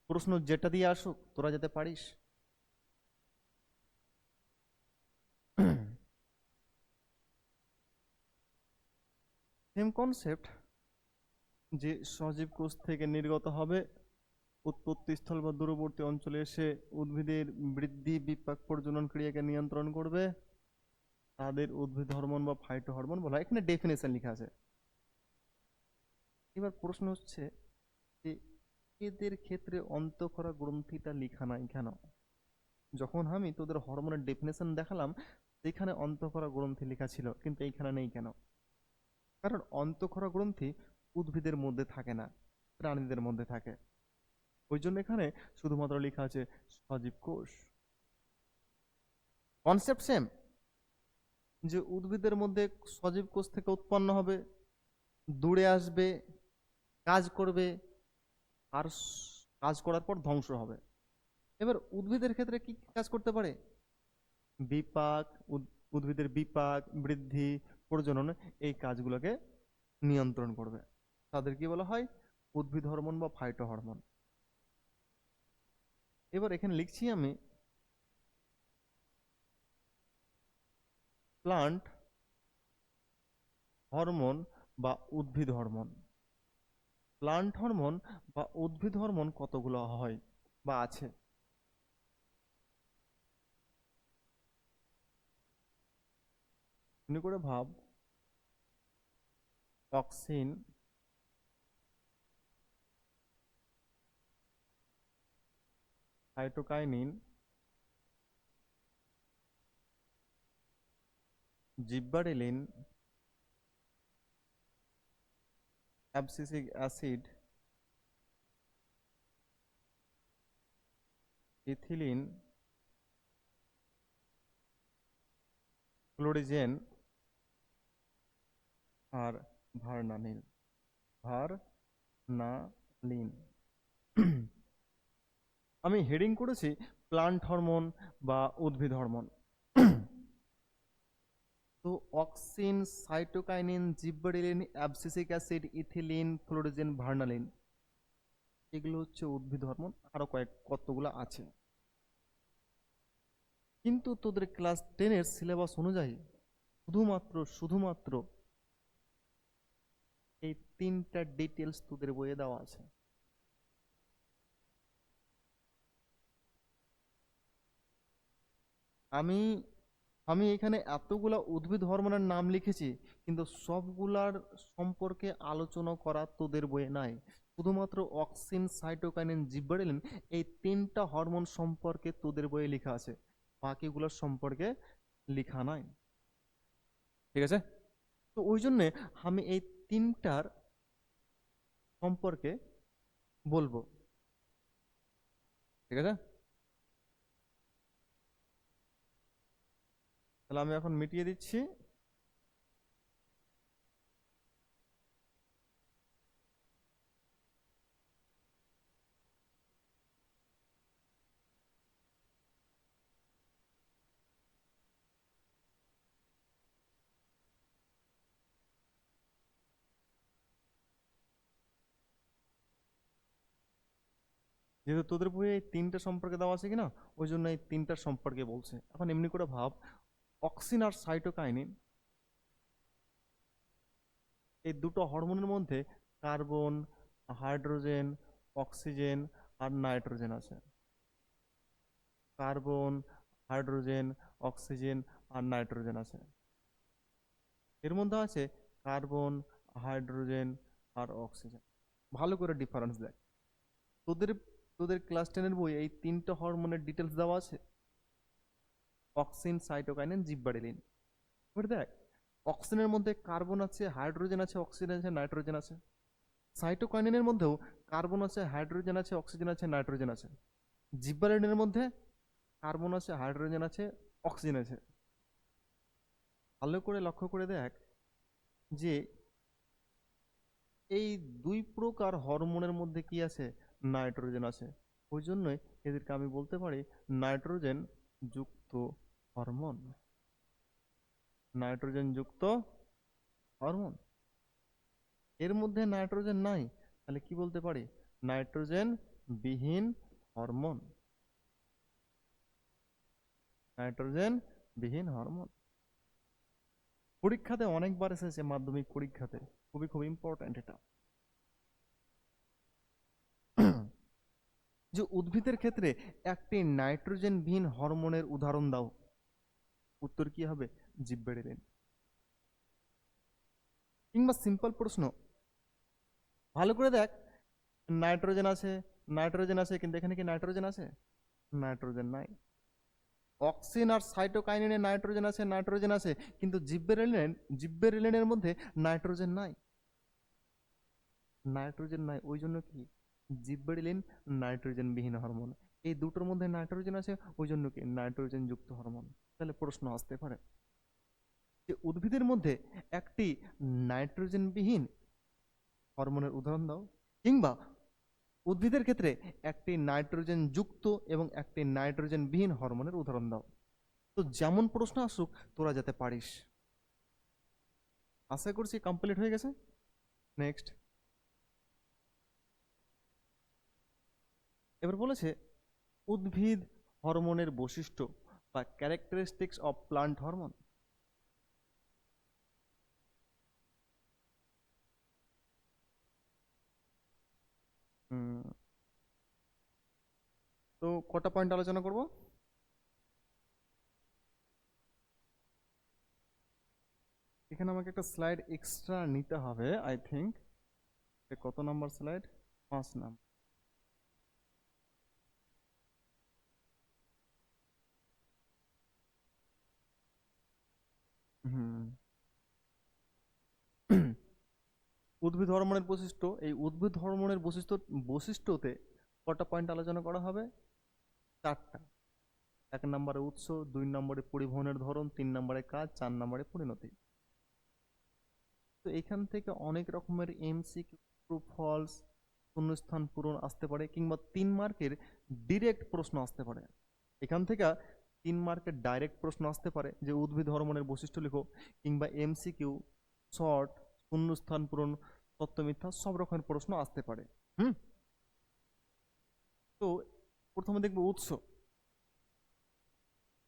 প্রশ্ন যেটা দিয়ে আসুক তোরা যেতে পারিস। সেম কনসেপ্ট, যে সজীব কোষ থেকে নির্গত হবে, উৎপত্তিস্থল বা দূরবর্তী অঞ্চলে এসে উদ্ভিদের বৃদ্ধি বিপাক প্রজনন ক্রিয়াকে নিয়ন্ত্রণ করবে, তাদের উদ্ভিদ হরমোন বা ফাইটো হরমোন বলা হয়। এখানে ডেফিনেশন লেখা আছে। এবার প্রশ্ন হচ্ছে যে এদের ক্ষেত্রে অন্তঃক্ষরা গ্রন্থিটা লেখা নাই কেন? যখন আমি তোদের হরমোনের ডেফিনেশন দেখালাম সেখানে অন্তঃক্ষরা গ্রন্থি লেখা ছিল, কিন্তু এইখানে নেই কেন? কারণ অন্তঃক্ষরা গ্রন্থি উদ্ভিদের মধ্যে থাকে না, প্রাণীদের মধ্যে থাকে। ওই জন্য এখানে শুধুমাত্র লেখা আছে সজীব কোষ। কনসেপ্ট সেম, যে উদ্ভিদের মধ্যে সজীব কোষ থেকে উৎপন্ন হবে, দূরে আসবে, কাজ করবে, আর কাজ করার পর ধ্বংস হবে। এবার উদ্ভিদের ক্ষেত্রে কি কি কাজ করতে পারে? বিপাক, উদ্ভিদের বিপাক, বৃদ্ধি, প্রজনন, এই কাজগুলোকে নিয়ন্ত্রণ করবে। তাদের কি বলা হয়? উদ্ভিদ হরমোন বা ফাইটো হরমোন। এবার এখানে লিখছি আমি প্লান্ট হরমোন বা উদ্ভিদ হরমোন। প্লান্ট হরমোন বা উদ্ভিদ হরমোন কতগুলো হয় বা আছে? এমনি করে ভাব, auxin, cytokinin, gibberellin, abscisic acid, ethylene, florigen আর ভার্নালিন। ভার্নালিন। আমি হেডিং করেছি প্লান্ট হরমোন বা উদ্ভিদ হরমোন। তো auxin, cytokinin, gibberellin, abscisic acid, ethylene, florigen, vernalin, এগুলো হচ্ছে উদ্ভিদ হরমোন। আরো কতগুলো আছে, কিন্তু তোদের ক্লাস 10-এর সিলেবাস অনুযায়ী শুধুমাত্র এই তিনটা ডিটেলস তোদের বইয়ে দেওয়া আছে। আমি আমি এখানে এতগুলা উদ্ভিদ হরমোনের নাম লিখেছি, কিন্তু সবগুলার সম্পর্কে আলোচনা করা তোদের বইয়ে নাই। শুধুমাত্র অক্সিন, সাইটোকাইনিন, জিব্বারেলিন, এই তিনটা হরমোন সম্পর্কে তোদের বইয়ে লেখা আছে, বাকিগুলোর সম্পর্কে লেখা নাই। ঠিক আছে? তো ওই জন্যে আমি এই তিনটার সম্পর্কে বলবো। ঠিক আছে? তাহলে আমি এখন মিটিয়ে দিচ্ছি। যেহেতু তোদের বইয়ে এই তিনটা সম্পর্কে দেওয়া আছে কিনা, ওই জন্য এই তিনটার সম্পর্কে বলছে। এখন এমনি করে ভাব, অক্সিন আর সাইটোকাইনিন, এই দুটো হরমোনের মধ্যে কার্বন, হাইড্রোজেন, অক্সিজেন আর নাইট্রোজেন আছে। কার্বন, হাইড্রোজেন, অক্সিজেন আর নাইট্রোজেন আছে। এর মধ্যে আছে কার্বন, হাইড্রোজেন আর অক্সিজেন। ভালো করে ডিফারেন্স দেখ। তোদের তোদের ক্লাস 10-এর বই এই তিনটা হরমোনের ডিটেলস দেওয়া আছে, অক্সিন, সাইটোকাইনিন, জিব্বারেলিন। এবার দেখ, অক্সিজেনের মধ্যে কার্বন আছে, হাইড্রোজেন আছে, অক্সিজেন আছে, নাইট্রোজেন আছে। সাইটোকাইনিনের মধ্যেও কার্বন আছে, হাইড্রোজেন আছে, অক্সিজেন আছে, নাইট্রোজেন আছে। জিব্বারেলিনের মধ্যে কার্বন আছে, হাইড্রোজেন আছে, অক্সিজেন আছে। ভালো করে লক্ষ্য করে দেখ যে এই দুই প্রকার হরমোনের মধ্যে কি আছে? নাইট্রোজেন আছে। ওই জন্যই এদেরকে আমি বলতে পারি নাইট্রোজেন যুক্ত হরমোন। নাইট্রোজেন যুক্ত হরমোন। এর মধ্যে নাইট্রোজেন নাই, তাহলে কি বলতে পারি? নাইট্রোজেন বিহীন হরমোন। নাইট্রোজেন বিহীন হরমোন। পরীক্ষাতে অনেকবার এসেছে, মাধ্যমিক পরীক্ষাতে। খুবই খুব ইম্পর্ট্যান্ট এটা। যে উদ্ভিদের ক্ষেত্রে একটি নাইট্রোজেন বিহীন হরমোনের উদাহরণ দাও। উত্তর কি হবে? জিব্বেরেলিন। কিংবা সিম্পল প্রশ্ন, ভালো করে দেখ, নাইট্রোজেন আছে, নাইট্রোজেন আছে, কিন্তু এখানে কি নাইট্রোজেন আছে? নাইট্রোজেন নাই। অক্সিন আর সাইটোকাইনিনে নাইট্রোজেন আছে, নাইট্রোজেন আছে, কিন্তু জিব্বেরেলিনের মধ্যে নাইট্রোজেন নাই। নাইট্রোজেন নাই, ওই জন্য কি জিব্বেরেলিন নাইট্রোজেন বিহীন হরমোন। এই দুটোর মধ্যে নাইট্রোজেন আছে, ওই জন্য কি নাইট্রোজেন যুক্ত হরমোন। তাহলে প্রশ্ন আসতে পারে যে উদ্ভিদের মধ্যে একটি নাইট্রোজেন বিহীন হরমোনের উদাহরণ দাও। কিংবা উদ্ভিদের ক্ষেত্রে একটি নাইট্রোজেন যুক্ত এবং একটি নাইট্রোজেন বিহীন হরমোনের উদাহরণ দাও। তো যেমন প্রশ্ন আসুক তোরা যাতে পারিস। আশা করছি কমপ্লিট হয়ে গেছে। নেক্সট, এবার বলেছে উদ্ভিদ হরমোনের বৈশিষ্ট্য বা ক্যারেক্টারিস্টিক্স অফ প্লান্ট হরমোন। তো কটা পয়েন্ট আলোচনা করব? এখানে আমাকে একটা স্লাইড এক্সট্রা নিতে হবে আই থিঙ্ক। কত নাম্বার স্লাইড? 5 নাম্বার। হুম। উদ্ভিদ হরমোনের বৈশিষ্ট্য, এই উদ্ভিদ হরমোনের বৈশিষ্ট্যতে কটা পয়েন্ট আলোচনা করা হবে? 4টা। 1 নম্বরে উৎস, 2 নম্বরে পরিবহনের ধরন, 3 নম্বরে কাজ, 4 নম্বরে পরিণতি। তো এখান থেকে অনেক রকমের এমসিকিউ, ট্রু ফলস, শূন্যস্থান পূরণ আসতে পারে, কিংবা 3 মার্কের ডিরেক্ট প্রশ্ন আসতে পারে। এখান থেকে 3 মার্কের ডাইরেক্ট প্রশ্ন আসতে পারে যে উদ্ভিদ হরমোনের বৈশিষ্ট্য লিখো, কিংবা এমসিকিউ, শর্ট, শূন্যস্থান পূরণ, সত্য মিথ্যা সব রকমের প্রশ্ন আসতে পারে। হুম। তো প্রথমে দেখবো উৎস।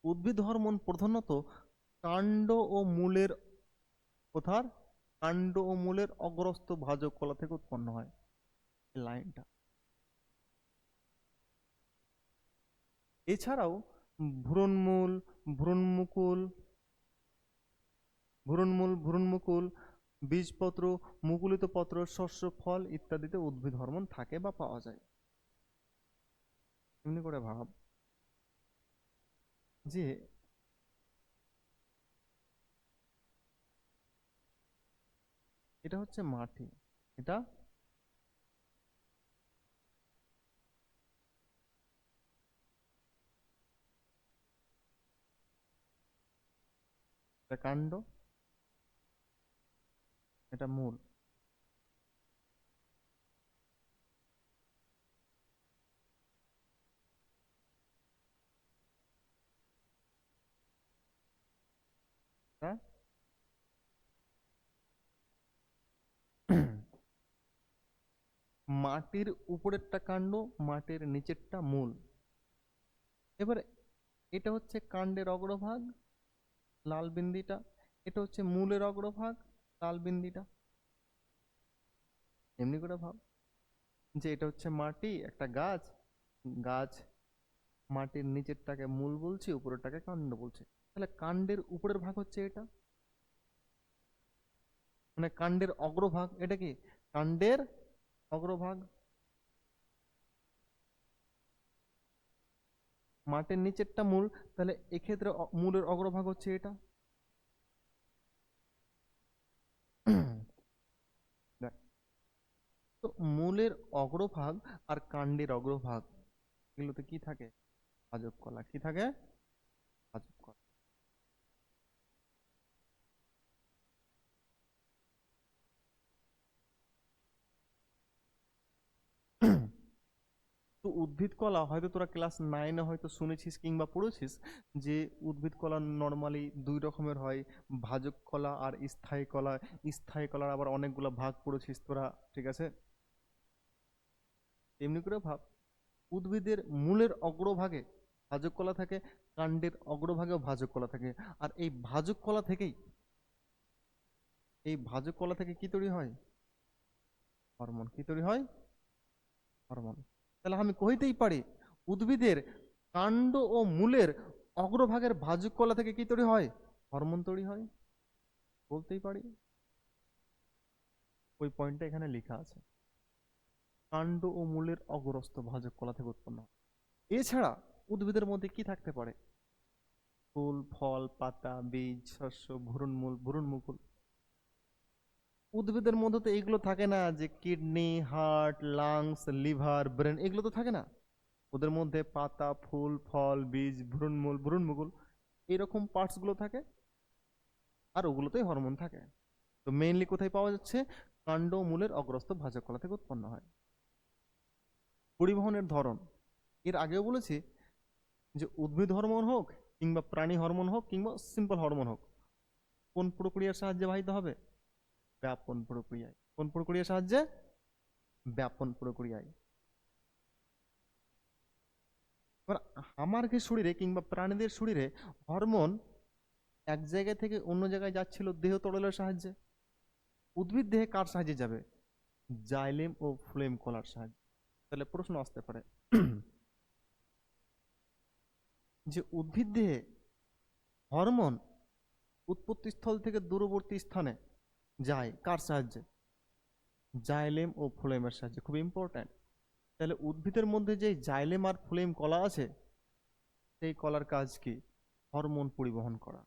উদ্ভিদ হরমোন প্রধানত কাণ্ড ও মূলের, কোথার? কাণ্ড ও মূলের অগ্রস্থ ভাজক কলা থেকে উৎপন্ন হয়। এই লাইনটা। এছাড়াও ভ্রূণমূল, ভ্রূণমুকুল, ভ্রূণমুকুল, বীজপত্র, মুকুলিত পত্র, শস্য, ফল ইত্যাদিতে উদ্ভিদ হরমোন থাকে বা পাওয়া যায়। এমনি করে ভাব যে এটা হচ্ছে মাটি, এটা এটা কাণ্ড, এটা মূল। এটা মাটির উপরেরটা কাণ্ড, মাটির নিচেরটা মূল। এবার এটা হচ্ছে কাণ্ডের অগ্রভাগ, লাল বিন্দিটা। এটা হচ্ছে মূলের অগ্রভাগ, লাল বিন্দিটা। এমনি করে ভাব যে এটা হচ্ছে মাটি, একটা গাছ, গাছ মাটির নিচেরটাকে মূল বলছি, উপরেরটাকে কাণ্ড বলছি। তাহলে কাণ্ডের উপরের ভাগ হচ্ছে এটা, মানে কাণ্ডের অগ্রভাগ। এটা কি? কাণ্ডের অগ্রভাগ। মাটির নিচেরটা মূল, তাহলে এক্ষেত্রে মূলের অগ্রভাগ হচ্ছে এটা। দেখ, তো মূলের অগ্রভাগ আর কাণ্ডের অগ্রভাগ এগুলোতে কি থাকে? ভাজক কলা। কি থাকে? ভাজক কলা। তো উদ্ভিদ কলা হয়তো তোরা ক্লাস 9-এ হয়তো শুনেছিস কিংবা পড়েছিস যে উদ্ভিদ কলা নর্মালি 2 রকমের হয়, ভাজক কলা আর স্থায়ী কলা। স্থায়ী কলার আবার অনেকগুলো ভাগ পড়েছিস তোরা, ঠিক আছে? এমনি করে ভাব, উদ্ভিদের মূলের অগ্রভাগে ভাজক কলা থাকে, কাণ্ডের অগ্রভাগেও ভাজক কলা থাকে। আর এই ভাজক কলা থেকে কি তৈরি হয়? হরমোন। কি তৈরি হয়? হরমোন। তাহলে আমি কইতেই পারি উদ্ভিদের কাণ্ড ও মূলের অগ্রভাগের ভাজক কলা থেকে কি তৈরি হয়? হরমোন তৈরি হয়। বলতেই পারি। ওই পয়েন্টটা এখানে লেখা আছে, কাণ্ড ও মূলের অগ্রস্থ ভাজক কলা থেকে উৎপন্ন হয়। এছাড়া উদ্ভিদের মধ্যে কি থাকতে পারে? ফুল, ফল, পাতা, বীজ, শস্য, ভ্রূণমূল, ভ্রূণমুকুল। উদ্ভিদের মধ্যে তো এগুলো থাকে না, যে kidney, heart, lungs, liver, brain, এগুলো তো থাকে না। ওদের মধ্যে পাতা, ফুল, ফল, বীজ, ভ্রূণমূল, ভ্রূণমুকুল এরকম পার্টস গুলো থাকে, আর ওগুলোতেই হরমোন থাকে। তো মেইনলি কোথায় পাওয়া যাচ্ছে? কাণ্ড ও মূলের অগ্রস্থ ভাজক কলা থেকে উৎপন্ন হয়। পরিবহনের ধরন, এর আগেও বলেছি যে উদ্ভিদ হরমোন হোক কিংবা প্রাণী হরমোন হোক কিংবা সিম্পল হরমোন হোক, কোন প্রক্রিয়ার সাহায্যে বাহিত হবে? ব্যাপন প্রক্রিয়ায়। কোন প্রক্রিয়ার সাহায্যে? ব্যাপন প্রক্রিয়ায়। এবার আমাদের শরীরে কিংবা প্রাণীদের শরীরে হরমোন এক জায়গা থেকে অন্য জায়গায় যাচ্ছিল দেহ তরলের সাহায্যে। উদ্ভিদ দেহে কার সাহায্যে যাবে? জাইলেম ও ফ্লোয়েম কলার সাহায্যে। তাহলে প্রশ্ন আসতে পারে যে উদ্ভিদ দেহে হরমোন উৎপত্তি স্থল থেকে দূরবর্তী স্থানে যায় কার সাহায্যে? জাইলেম ও ফ্লোয়েমের সাহায্যে। খুব ইম্পর্ট্যান্ট। তাহলে উদ্ভিদের মধ্যে যে জাইলেম আর ফ্লোয়েম কলা আছে, সেই কলার কাজ কি? হরমোন পরিবহন করা।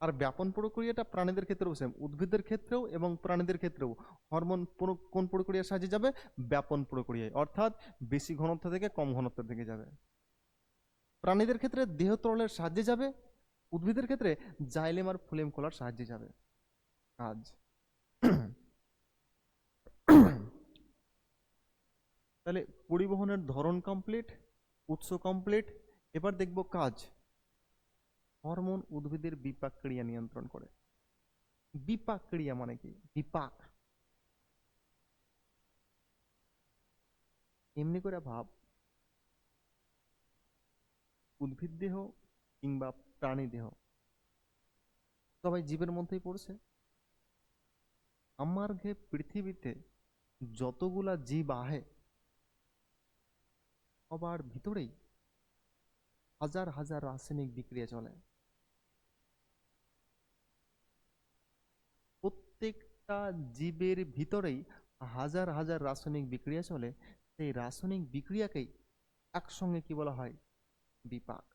আর ব্যাপন প্রক্রিয়াটা প্রাণীদের ক্ষেত্রেও সেম, উদ্ভিদের ক্ষেত্রেও এবং প্রাণীদের ক্ষেত্রেও হরমোন কোন প্রক্রিয়ার সাহায্যে যাবে? ব্যাপন প্রক্রিয়ায়, অর্থাৎ বেশি ঘনত্ব থেকে কম ঘনত্বের দিকে যাবে। প্রাণীদের ক্ষেত্রে দেহ তরলের সাহায্যে যাবে, উদ্ভিদের ক্ষেত্রে জাইলেম আর ফ্লোয়েম কলার সাহায্যে যাবে কাজ। তাহলে পরিবহনের ধরন কমপ্লিট, উৎস কমপ্লিট। এবার দেখব কাজ। হরমোন উদ্ভিদের বিপাক ক্রিয়া নিয়ন্ত্রণ করে। বিপাক ক্রিয়া মানে কি? বিপাক, এমনি করে ভাব, উদ্ভিদ দেহ কিংবা প্রাণী দেহ সবাই জীবের মধ্যেই পড়ছে। আমার ঘে পৃথিবীতে যতগুলা জীব আহে সবার ভিতরেই হাজার হাজার রাসায়নিক বিক্রিয়া চলে। প্রত্যেকটা জীবের ভিতরেই হাজার হাজার রাসায়নিক বিক্রিয়া চলে। সেই রাসায়নিক বিক্রিয়াকেই একসঙ্গে কি বলা হয়? বিপাক।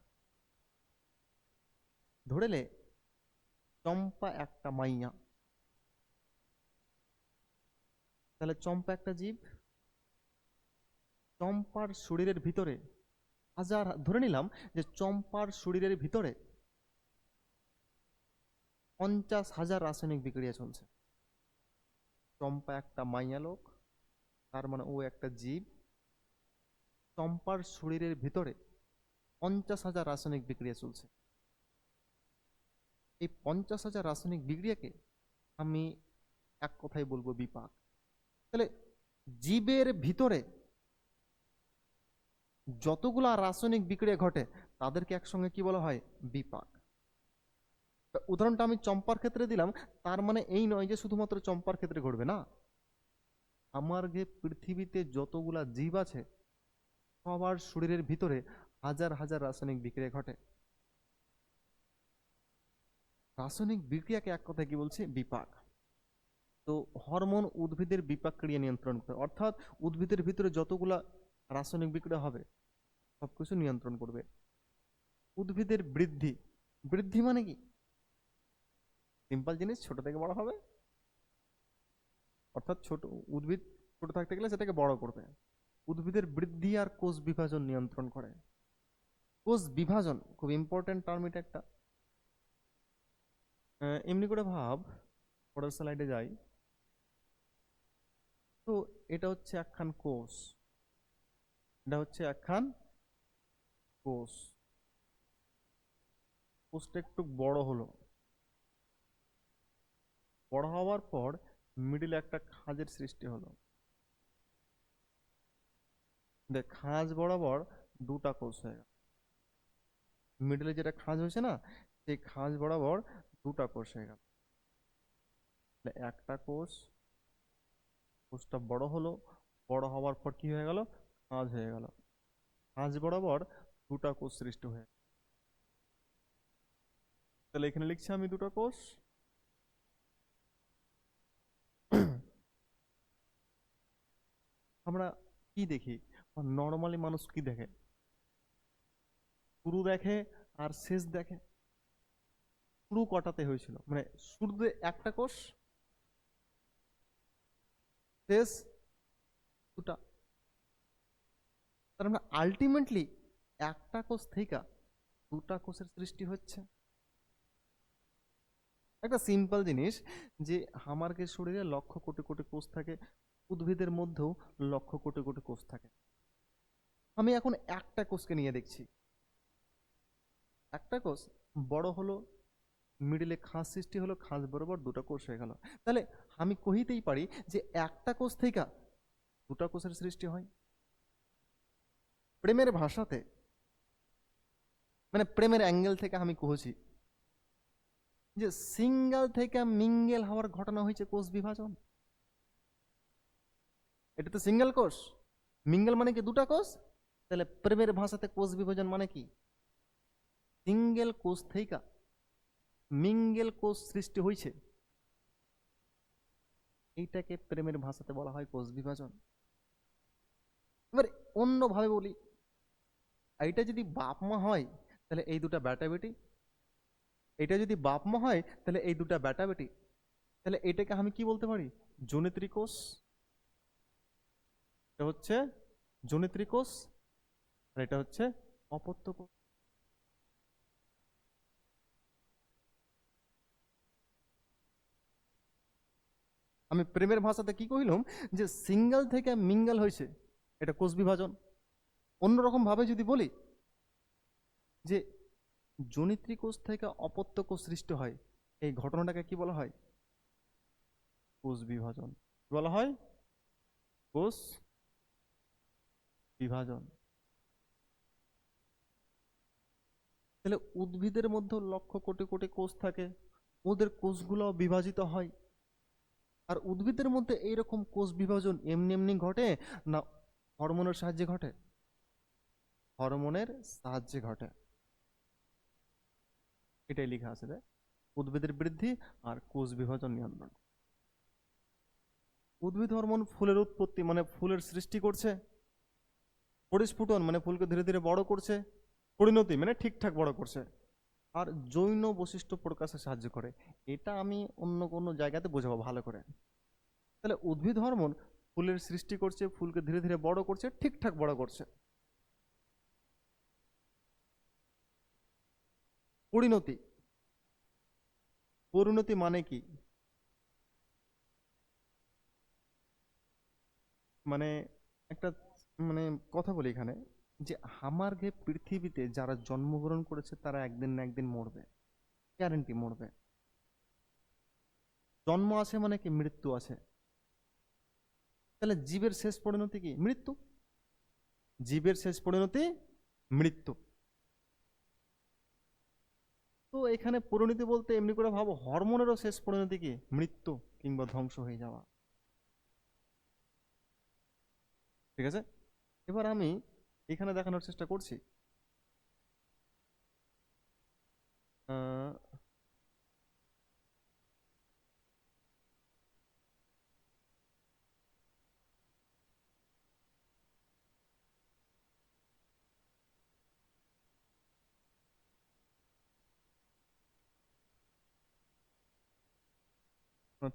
ধরেলে চম্পা একটা মাইয়া, তাহলে চম্পা একটা জীব। চম্পার শরীরের ভিতরে ধরে নিলাম যে চম্পার শরীরের ভিতরে 50,000 রাসায়নিক বিক্রিয়া চলছে। চম্পা একটা মাইয়া লোক, তার মানে ও একটা জীব। চম্পার শরীরের ভিতরে 50,000 রাসায়নিক বিক্রিয়া চলছে। এই 50,000 রাসায়নিক বিক্রিয়াকে আমি এক কথায় বলবো বিপাক। তাহলে জীবের ভিতরে যতগুলা রাসায়নিক বিক্রিয়া ঘটে তাদেরকে একসঙ্গে কি বলা হয়? বিপাক। উদাহরণটা আমি চম্পার ক্ষেত্রে দিলাম, তার মানে এই নয় যে শুধুমাত্র চম্পার ক্ষেত্রে ঘটবে না। আমার যে পৃথিবীতে যতগুলা জীব আছে সবার শরীরের ভিতরে হাজার হাজার রাসায়নিক বিক্রিয়া ঘটে। রাসায়নিক বিক্রিয়াকে এক কথায় কি বলছে? বিপাক। তো হরমোন উদ্ভিদের বিপাক ক্রিয়া নিয়ন্ত্রণ করে, অর্থাৎ উদ্ভিদের ভিতরে যতগুলা রাসায়নিক বিক্রিয়া হবে সবকিছু নিয়ন্ত্রণ করবে। উদ্ভিদের বৃদ্ধি, বৃদ্ধি মানে কি? সিম্পল জিনিস, ছোট থেকে বড় হবে, অর্থাৎ ছোট উদ্ভিদ ছোট থাকতে গেলে সেটাকে বড় করবে। উদ্ভিদের বৃদ্ধি আর কোষ বিভাজন নিয়ন্ত্রণ করে। কোষ বিভাজন খুব ইম্পর্টেন্ট টার্ম, এটা একটা। এমনি করে ভাব, পরের স্লাইডে যাই। তো এটা হচ্ছে একখান কোষ, এটা হচ্ছে একখান কোষ। কোষটা একটু বড় হলো, বড় হওয়ার পর মিডিলে একটা খাঁজের সৃষ্টি হলো। দেখ, খাঁজ বরাবর দুটা কোষ হয়ে গেল। মিডিলে যেটা খাঁজ হয়েছে না, সেই খাঁজ বরাবর দুটা কোষ হয়ে গেল। একটা কোষ, কোষটা বড় হলো, বড় হওয়ার পর কি হয়ে গেল? খাঁজ হয়ে গেল। খাঁজ বরাবর দুটা কোষ সৃষ্টি হয়ে, তাহলে এখানে লিখছি আমি দুটো কোষ। আমরা কি দেখি? নর্মালি মানুষ কি দেখে? শুরু দেখে আর শেষ দেখে। শুরু কটাতে হয়েছিল, মানে শুরুতে একটা কোষ, শেষ দুটা। তার মানে আলটিমেটলি একটা কোষ থেকে দুটা কোষের সৃষ্টি হচ্ছে। একটা সিম্পল জিনিস, যে হামারকে শরীরে লক্ষ কোটি কোটি কোষ থাকে, উদ্ভিদের মধ্যেও লক্ষ কোটি কোটি কোষ থাকে। আমি এখন একটা কোষকে নিয়ে দেখছি, একটা কোষ বড় হলো, মিডিলে খাঁজ সৃষ্টি হলো, খাঁজ বরাবর দুটো কোষ হয়ে গেল। তাহলে আমি কহিতেই পারি যে একটা কোষ থেকে দুটা কোষের সৃষ্টি হয়। প্রেমের ভাষাতে, মানে প্রেমের অ্যাঙ্গেল থেকে আমি কহছি যে সিঙ্গেল থেকে মিঙ্গেল হওয়ার ঘটনা হয়েছে কোষ বিভাজন। এটা তো সিঙ্গেল কোষ, মিঙ্গেল মানে কি দুটা কোষ। তাহলে প্রেমের ভাষাতে কোষ বিভাজন মানে কি সিঙ্গেল কোষ থেকে মিঙ্গেল কোষ সৃষ্টি হয়েছে, এইটাকে প্রেমের ভাষাতে বলা হয় কোষ বিভাজন। এবার অন্যভাবে বলি, এইটা যদি বাপ মা হয় তাহলে এই দুটা বেটা বেটি, এটা যদি বাপ মা হয় তাহলে এই দুটা বেটা বেটি, তাহলে এটাকে আমি কি বলতে পারি জনিত্রী কোষ। এটা হচ্ছে জনিত্রী কোষ, আর এটা হচ্ছে অপত্য কোষ। আমি প্রেমের ভাষাতে কি কহিলাম যে সিঙ্গেল থেকে মিঙ্গেল হয়েছে, এটা কোষ বিভাজন। অন্যরকম ভাবে যদি বলি যে জনিত্রী কোষ থেকে অপত্য কোষ সৃষ্টি হয়, এই ঘটনাটাকে কি বলা হয় কোষ বিভাজন। কি বলা হয় কোষ বিভাজন। তাহলে উদ্ভিদের মধ্যে লক্ষ কোটি কোটি কোষ থাকে, ওদের কোষগুলো বিভাজিত হয়। আর উদ্ভিদের মধ্যে এইরকম কোষ বিভাজন এমনি এমনি ঘটে না হরমোনের সাহায্যে ঘটে? হরমোনের সাহায্যে ঘটে। এটাই লেখা আছে রে, উদ্ভিদের বৃদ্ধি আর কোষ বিভাজন নিয়ন্ত্রণ। উদ্ভিদ হরমোন ফুলের উৎপত্তি মানে ফুলের সৃষ্টি করছে, পরিস্ফুটন মানে ফুলকে ধীরে ধীরে বড় করছে, পরিণতি মানে ঠিকঠাক বড় করছে, আর জৈন বৈশিষ্ট্য প্রকাশে সাহায্য করে। এটা আমি অন্য কোনো জায়গাতে বোঝাবো ভালো করে। তাহলে উদ্ভিদ হরমোন ফুলের সৃষ্টি করছে, ফুলকে ধীরে ধীরে বড় করছে, ঠিকঠাক বড় করছে। পরিণতি, পরিণতি মানে কি, মানে একটা, মানে কথা বলি এখানে, যে আমার গে পৃথিবীতে যারা জন্মগ্রহণ করেছে তারা একদিন না একদিন মরবে, গ্যারেন্টি মরবে। জন্ম আছে মানে কি মৃত্যু আছে। তাহলে জীবের শেষ পরিণতি কি মৃত্যু, জীবের শেষ পরিণতি মৃত্যু। তো এখানে পরিণতি বলতে এমনি করে ভাবো হরমোনেরও শেষ পরিণতি কি মৃত্যু কিংবা ধ্বংস হয়ে যাওয়া। ঠিক আছে, এবার আমি এখানে দেখানোর চেষ্টা করছি। আহ,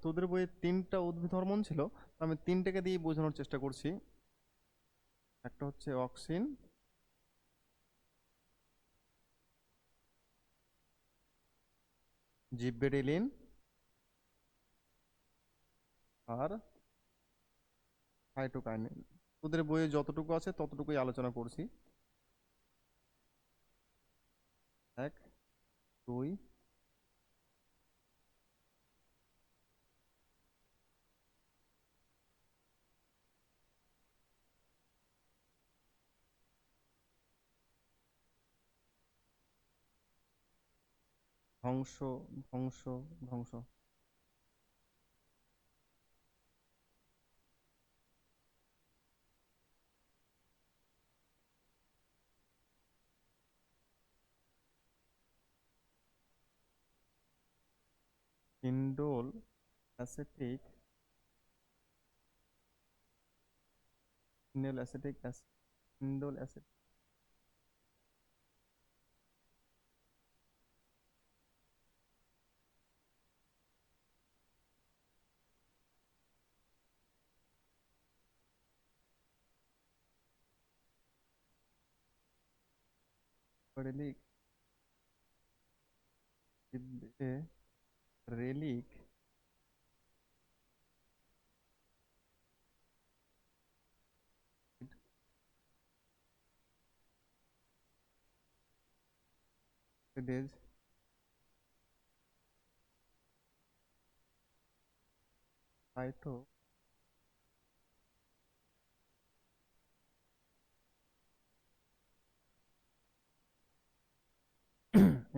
তোদের বইয়ে তিনটা উদ্ভিদ হরমোন ছিল, তো আমি তিনটাকে দিয়ে বোঝানোর চেষ্টা করছি। একটা হচ্ছে অক্সিন, জিব্বেরেলিন, আর সাইটোকাইনিন। তোদের বইয়ে যতটুকু আছে ততটুকুই আলোচনা করছি। এক, দুই, ধ্বংস, ধ্বংস, ধ্বংস। Indole acetic, indole acetic acid, indole acid. লিখ, রেলিক অক্সিডেজ সাইটো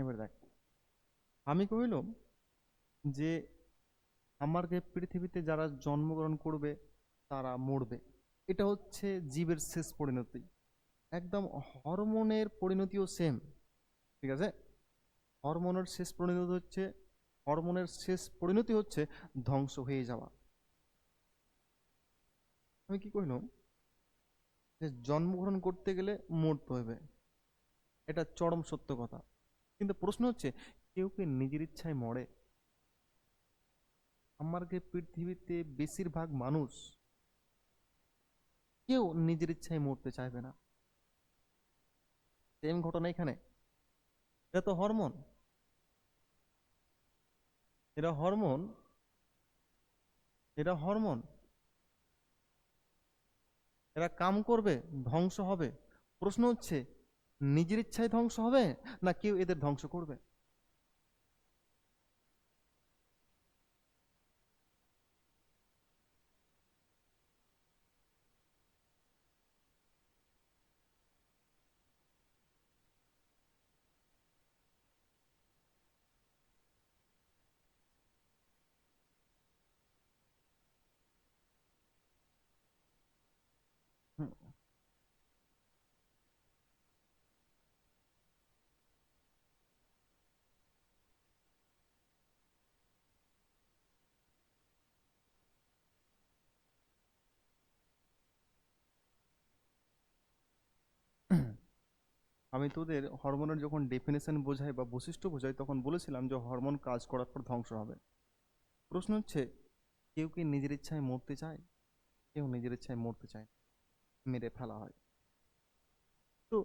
এবার দেখ, আমি কহিলাম যে আমাকে পৃথিবীতে যারা জন্মগ্রহণ করবে তারা মরবে, এটা হচ্ছে জীবের শেষ পরিণতি। একদম হরমোনের পরিণতিও সেম, ঠিক আছে? হরমোনের শেষ পরিণতি হচ্ছে ধ্বংস হয়ে যাওয়া। আমি কি কইলাম যে জন্মগ্রহণ করতে গেলে মরতে হবে, এটা চরম সত্য কথা। কিন্তু প্রশ্ন হচ্ছে, কেউ কি নিজের ইচ্ছায় মরে? আমার যে পৃথিবীতে বেশিরভাগ মানুষ কেউ নিজের ইচ্ছায় মরতে চাইবে না। সেম ঘটনা এখানে। এটা তো হরমোন, এরা হরমোন, এরা হরমোন, এরা কাম করবে, ধ্বংস হবে। প্রশ্ন হচ্ছে, নিজের ইচ্ছায় ধ্বংস হবে না কেউ এদের ধ্বংস করবে? হুম। আমি তোদের হরমোনের যখন ডেফিনেশন বোঝাই বা বৈশিষ্ট্য বোঝাই তখন বলেছিলাম যে হরমোন কাজ করার পর ধ্বংস হবে। প্রশ্ন হচ্ছে, কেউ কি নিজের ইচ্ছায় মরতে চায়? কেউ নিজের ইচ্ছায় মরতে চায় না, মেরে ফেলা হয়। তো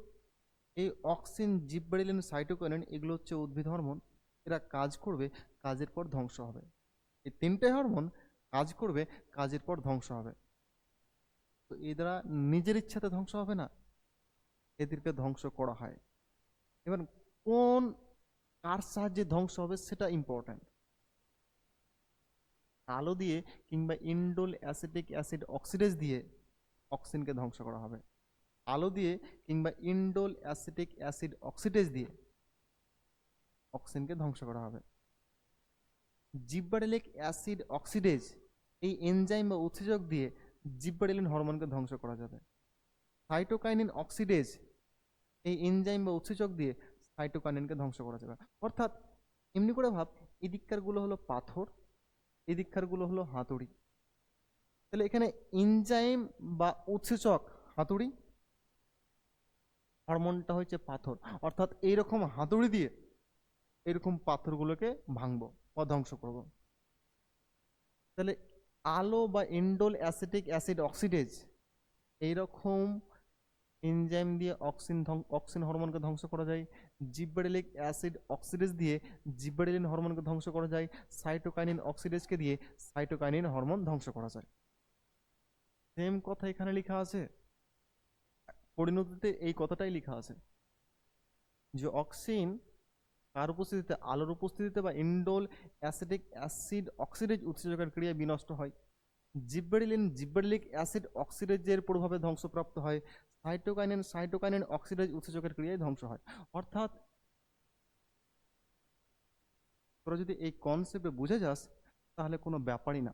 এই অক্সিন, জিবরেলিন, সাইটোকাইনিন এগুলো হচ্ছে উদ্ভিদ হরমোন। এরা কাজ করবে, কাজের পর ধ্বংস হবে। এই তিনটে হরমোন কাজ করবে, কাজের পর ধ্বংস হবে। তো এরা নিজের ইচ্ছাতে ধ্বংস হবে না, এদেরকে ধ্বংস করা হয়। এবার কোন, কার সাহায্যে ধ্বংস হবে সেটা ইম্পর্ট্যান্ট। আলো দিয়ে কিংবা ইন্ডোল অ্যাসিটিক অ্যাসিড অক্সিডেজ দিয়ে অক্সিনকে ধ্বংস করা হবে। আলো দিয়ে কিংবা ইন্ডোল অ্যাসিটিক অ্যাসিড অক্সিডেজ দিয়ে অক্সিনকে ধ্বংস করা হবে। জিব্বারেলিক অ্যাসিড অক্সিডেজ, এই এনজাইম বা উৎসেচক দিয়ে জিব্বারেলিন হরমোনকে ধ্বংস করা যাবে। সাইটোকাইনিন অক্সিডেজ, এই এনজাইম বা উৎসেচক দিয়ে সাইটোকাইনিনকে ধ্বংস করা যাবে। অর্থাৎ এমনি করে ভাব, এদিককার গুলো হলো পাথর, এদিককার গুলো হলো হাতুড়ি। তাহলে এখানে এনজাইম বা উৎসেচক হাতুড়ি, হরমোনটা হচ্ছে পাথর। অর্থাৎ এইরকম হাতুড়ি দিয়ে এরকম পাথরগুলোকে ভাঙবো বা ধ্বংস করব। তাহলে আলো বা ইন্ডোল অ্যাসিটিক অ্যাসিড অক্সিডেজ এইরকম এনজাইম দিয়ে অক্সিন হরমোনকে ধ্বংস করা যায়। জিব্বারেলিক অ্যাসিড অক্সিডেজ দিয়ে জিব্বারেলিন হরমোনকে ধ্বংস করা যায়। সাইটোকাইনিন অক্সিডেজকে দিয়ে সাইটোকাইনিন হরমোন ধ্বংস করা যায়। সেম কথা এখানে লেখা আছে, পরিণতিতে এই কথাটাই লেখা আছে যে অক্সিন কার উপস্থিতিতে, আলোর উপস্থিতিতে বা ইন্ডোল অ্যাসিটিক অ্যাসিড অক্সিডেজ উৎসেচকের ক্রিয়ায় বিনষ্ট হয়। জিব্বারেলিন জিব্বারেলিক অ্যাসিড অক্সিডেজের প্রভাবে ধ্বংসপ্রাপ্ত হয়। সাইটোকাইনিন অক্সিডেজ উৎসেচকের ক্রিয়ায় ধ্বংস হয়। অর্থাৎ তোরা যদি এই কনসেপ্টে বুঝে যাস তাহলে কোনো ব্যাপারই না।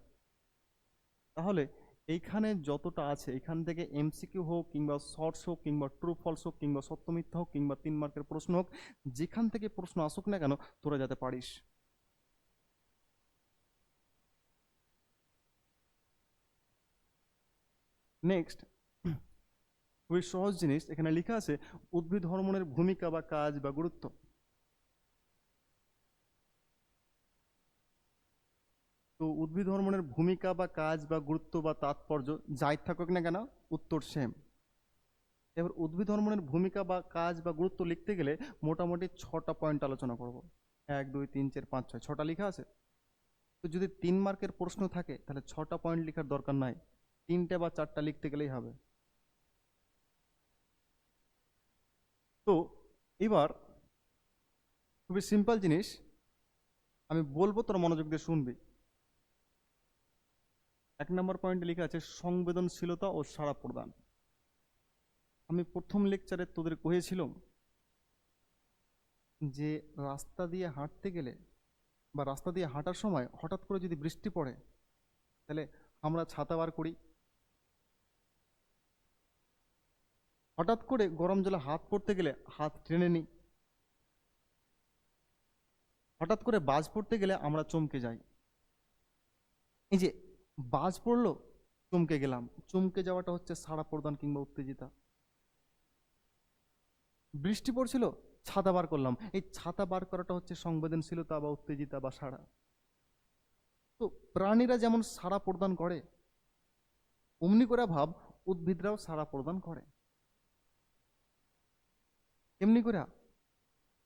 তাহলে এইখানে যতটা আছে, এখান থেকে এমসিকিউ হোক কিংবা শর্টস হোক কিংবা ট্রু ফলস হোক কিংবা সত্য মিথ্যা হোক কিংবা 3 মার্কের প্রশ্ন হোক, যেখান থেকে প্রশ্ন আসুক না কেন তোরা যাতে পারিস। নেক্সট, খুবই সহজ জিনিস এখানে লেখা আছে, উদ্ভিদ হরমোনের ভূমিকা বা কাজ বা গুরুত্ব। তো উদ্ভিদ হরমোনের ভূমিকা বা কাজ বা গুরুত্ব বা তাৎপর্য যাই থাকুক না কেন, উত্তর সেম। এবার উদ্ভিদ হরমোনের ভূমিকা বা কাজ বা গুরুত্ব লিখতে গেলে মোটামুটি 6টা পয়েন্ট আলোচনা করব। 1 2 3 4 5 6, 6টা লেখা আছে। তো যদি 3 মার্কের প্রশ্ন থাকে তাহলে 6টা পয়েন্ট লেখার দরকার নাই, 3টে বা 4টা লিখতে গেলেই হবে। তো এবার খুবই সিম্পল জিনিস আমি বলবো, তোর মনোযোগ দিয়ে শুনবি। 1 নম্বর পয়েন্টে লেখা আছে সংবেদনশীলতা ও সাড়া প্রদান। আমি প্রথম লেকচারে তোদের কহেছিলাম যে রাস্তা দিয়ে হাঁটতে গেলে বা রাস্তা দিয়ে হাঁটার সময় হঠাৎ করে যদি বৃষ্টি পড়ে তাহলে আমরা ছাতা বার করি, হঠাৎ করে গরম জলে হাত পড়তে গেলে হাত টেনে নিই, হঠাৎ করে বাজ পড়তে গেলে আমরা চমকে যাই। এই যে বাজ পড়লো, চমকে গেলাম, চমকে যাওয়াটা হচ্ছে সাড়া প্রদান কিংবা উত্তেজিতা। বৃষ্টি পড়ছিল, ছাতা বার করলাম, এই ছাতা বার করাটা হচ্ছে সংবেদনশীলতা বা উত্তেজিতা বা সাড়া। তো প্রাণীরা যেমন সাড়া প্রদান করে, অমনি করে ভাব উদ্ভিদরাও সাড়া প্রদান করে। এমনি করে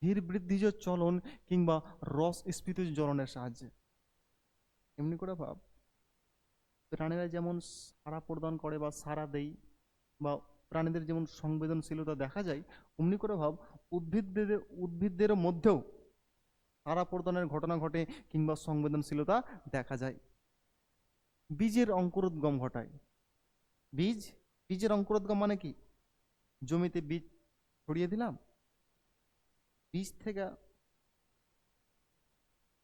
ধীর বৃদ্ধিজ চলন কিংবা রস স্ফীত জ্বলনের সাহায্যে। এমনি করে ভাব প্রাণীরা যেমন সাড়া প্রদান করে বা সাড়া দেয়, বা প্রাণীদের যেমন সংবেদনশীলতা দেখা যায়, অমনি করে ভাব উদ্ভিদদের মধ্যেও সাড়া প্রদানের ঘটনা ঘটে কিংবা সংবেদনশীলতা দেখা যায়। বীজের অঙ্কুরোদ্গম ঘটায়। বীজের অঙ্কুরোদ্গম মানে কি? জমিতে বীজ ছড়িয়ে দিলাম, বীজ থেকে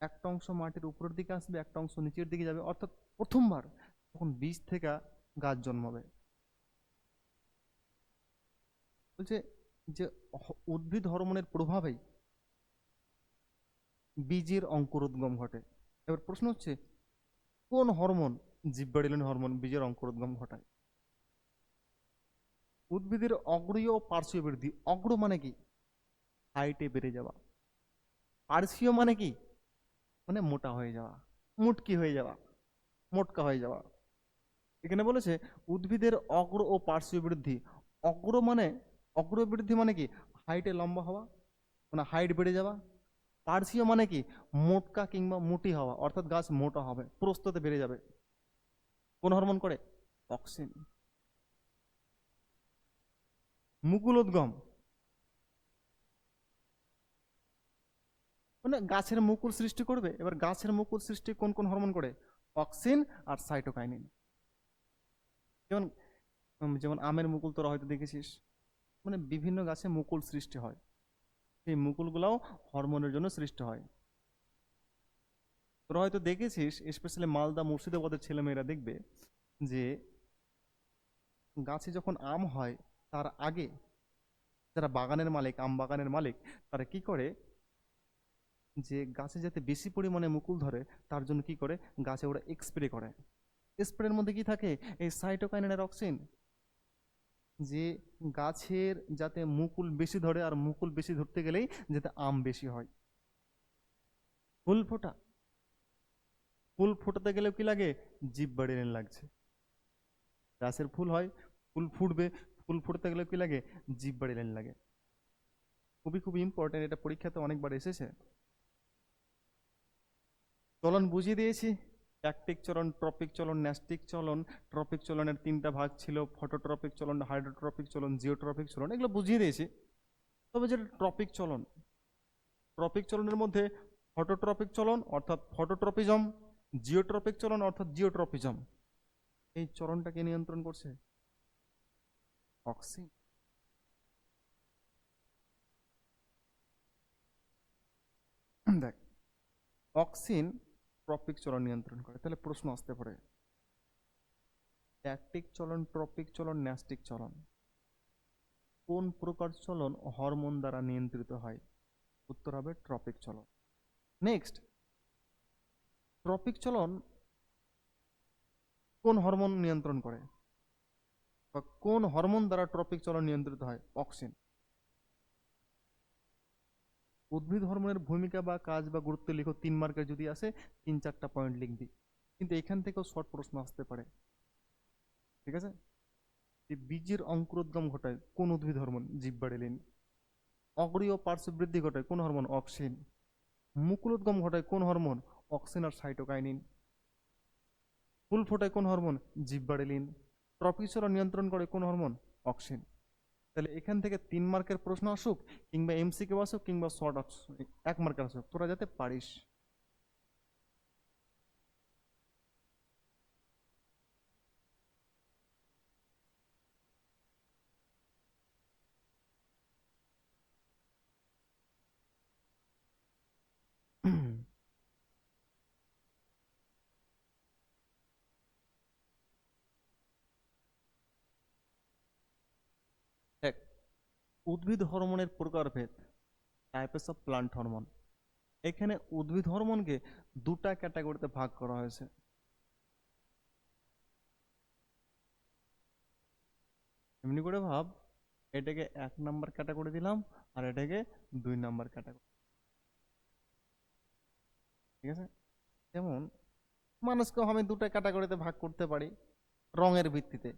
একটা অংশ মাটির উপরের দিকে আসবে, একটা অংশ নিচের দিকে যাবে, অর্থাৎ প্রথমবার তখন বীজ থেকে গাছ জন্মাবে। বলছে যে উদ্ভিদ হরমোনের প্রভাবেই বীজের অঙ্কুরোদ্গম ঘটে। এবার প্রশ্ন হচ্ছে কোন হরমোন, জিব্বারেলিন হরমোন বীজের অঙ্কুরোদ্গম ঘটায়? উদ্ভিদের অগ্রীয় ও পার্শ্বীয় বৃদ্ধি। অগ্র মানে কি? হাইটে বেড়ে যাওয়া। পার্শ্বীয় মানে কি? মানে মোটা হয়ে যাওয়া, মুটকি হয়ে যাওয়া, মোটকা হয়ে যাওয়া। এখানে বলেছে উদ্ভিদের অগ্র ও পার্শ্বীয় বৃদ্ধি। অগ্র মানে, অগ্র বৃদ্ধি মানে কি? হাইটে লম্বা হওয়া, মানে হাইট বেড়ে যাওয়া। পার্শ্বীয় মানে কি? মোটকা কিংবা মোটি হওয়া, অর্থাৎ গাছ মোটা হবে, প্রস্থতে বেড়ে যাবে। কোন হরমোন করে? অক্সিন। মুকুলোদ্গম মানে গাছের মুকুল সৃষ্টি করবে। এবার গাছের মুকুল সৃষ্টি কোন কোন হরমোন করে? অক্সিন আর সাইটোকাইনিন। যেমন যেমন আমের মুকুল তোরা হয়তো দেখেছিস, মানে বিভিন্ন গাছে মুকুল সৃষ্টি হয়, সেই মুকুলগুলাও হরমোনের জন্য সৃষ্টি হয়। তোরা হয়তো দেখেছিস, স্পেশালি মালদা মুর্শিদাবাদের ছেলেমেয়েরা দেখবে যে গাছে যখন আম হয় তার আগে যারা বাগানের মালিক, আম বাগানের মালিক, তারা কি করে যে গাছে যাতে বেশি পরিমাণে মুকুল ধরে তার জন্য কি করে, গাছে ওরা স্প্রে করে। স্প্রের মধ্যে কি থাকে? এই সাইটোকাইনিন আর অক্সিন, যে গাছের যাতে মুকুল বেশি ধরে, আর মুকুল বেশি ধরতে গেলেই যাতে আম বেশি হয়। ফুল ফোটা, ফুল ফোটাতে গেলেও কি লাগে? জিব্বারেলিন লাগছে। গাছের ফুল হয়, ফুল ফুটবে, ফুল ফুটতে গেলে কি লাগে? জিব্বারেলিন লাগে। খুবই খুবই ইম্পর্টেন্ট, এটা পরীক্ষাতে অনেকবার এসেছে। চলন বুঝিয়ে দিয়েছি, ট্যাকটিক চলন, ট্রপিক চলন, ন্যাস্টিক চলন। ট্রপিক চলনের 3টা ভাগ ছিল, ফটোট্রপিক চলন, হাইড্রোট্রপিক চলন, জিওট্রপিক চলন, এগুলো বুঝিয়ে দিয়েছি। তবে যেটা ট্রপিক চলন, ট্রপিক চলনের মধ্যে ফটোট্রপিক চলন অর্থাৎ ফটোট্রপিজম, জিওট্রপিক চলন অর্থাৎ জিওট্রপিজম। এই চলনটাকে নিয়ন্ত্রণ করছে অক্সিন। দেখ, অক্সিন ট্রপিক চলন নিয়ন্ত্রণ করে, তাহলে প্রশ্ন আসতে পারে ট্যাকটিক চলন, ট্রপিক চলন, ন্যাস্টিক চলন কোন প্রকার চলন হরমোন দ্বারা নিয়ন্ত্রিত হয়? উত্তর হবে ট্রপিক চলন। নেক্সট, ট্রপিক চলন কোন হরমোন নিয়ন্ত্রণ করে, বা কোন হরমোন দ্বারা ট্রপিক চলন নিয়ন্ত্রিত হয়? অক্সিন। উদ্ভিদ হরমোনের ভূমিকা বা কাজ বা গুরুত্ব লিখো, 3 মার্কের যদি আসে 3-4টা পয়েন্ট লিখবি, কিন্তু এখান থেকেও শর্ট প্রশ্ন আসতে পারে। ঠিক আছে? যে বীজের অঙ্কুরোদ্গম ঘটায় কোন উদ্ভিদ হরমোন? জিব্বারেলিন। অগ্রীয় পার্শ্ব বৃদ্ধি ঘটায় কোন হরমোন? অক্সিন। মুকুলোদ্গম ঘটায় কোন হরমোন? অক্সিন আর সাইটোকাইনিন। ফুল ফোটায় কোন হরমোন? জিব্বারেলিন। ট্রপিসরা নিয়ন্ত্রণ করে কোন হরমোন? অক্সিন। তাহলে এখান থেকে 3 মার্কের প্রশ্ন আসুক, কিংবা এমসিকিউ আসুক, কিংবা শর্ট 1 মার্কের আসুক, তোরা যাতে পারিস। এক, উদ্ভিদ হরমোনের প্রকারভেদ, টাইপস অফ প্লান্ট হরমোন। এখানে উদ্ভিদ হরমোনকে 2টা ক্যাটাগরিতে ভাগ করা হয়েছে। এমনি করে ভাব, এটাকে 1 নাম্বার ক্যাটাগরি দিলাম, আর এটাকে 2 নাম্বার ক্যাটাগরি। ঠিক আছে? যেমন মানুষকেও আমি 2টা ক্যাটাগরিতে ভাগ করতে পারি রঙের ভিত্তিতে।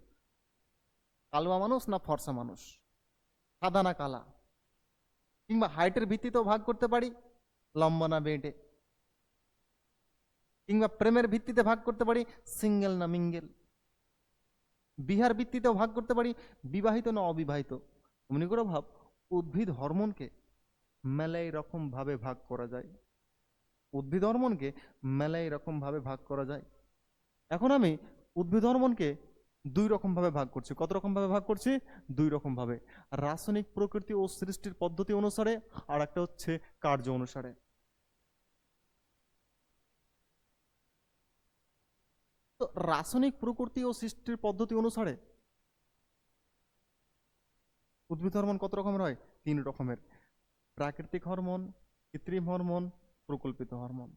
কালুয়া মানুষ না ফর্সা মানুষ, সাদা না কালা। কিংবা হাইটের ভিত্তিতেও ভাগ করতে পারি, লম্বা না বেঁটে। কিংবা প্রেমের ভিত্তিতে ভাগ করতে পারি, সিঙ্গেল না মিঙ্গেল। বিহার ভিত্তিতেও ভাগ করতে পারি, বিবাহিত না অবিবাহিত। মনে করে ভাব, উদ্ভিদ হরমোনকে মেলাই রকম ভাবে ভাগ করা যায়। উদ্ভিদ হরমোনকে মেলাই রকম ভাবে ভাগ করা যায়। এখন আমি উদ্ভিদ হরমোনকে 2 রকম ভাবে ভাগ করছি। কত রকম ভাবে ভাগ করছি? 2 রকম ভাবে। রাসায়নিক প্রকৃতি ও সৃষ্টির পদ্ধতি অনুসারে, আর একটা হচ্ছে কার্য অনুসারে। তো রাসায়নিক প্রকৃতি ও সৃষ্টির পদ্ধতি অনুসারে উদ্ভিদ হরমোন কত রকমের হয়? 3 রকমের। প্রাকৃতিক হরমোন, কৃত্রিম হরমোন, প্রকল্পিত হরমোন।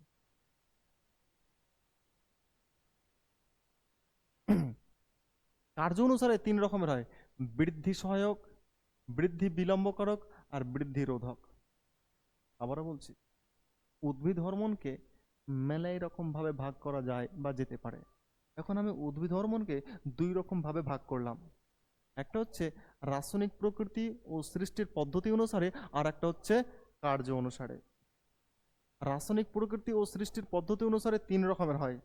কার্য অনুসারে 3 রকমের হয়: বৃদ্ধি সহায়ক, বৃদ্ধি বিলম্বকারক, আর বৃদ্ধি রোধক। আবারও বলছি, উদ্ভিদ হরমোনকে মেলাই রকম ভাবে ভাগ করা যায় বা যেতে পারে। এখন আমি উদ্ভিদ হরমোনকে 2 রকম ভাবে ভাগ করলাম। একটা হচ্ছে রাসায়নিক প্রকৃতি ও সৃষ্টির পদ্ধতি অনুসারে, আর একটা হচ্ছে কার্য অনুসারে। রাসায়নিক প্রকৃতি ও সৃষ্টির পদ্ধতি অনুসারে 3 রকমের হয়: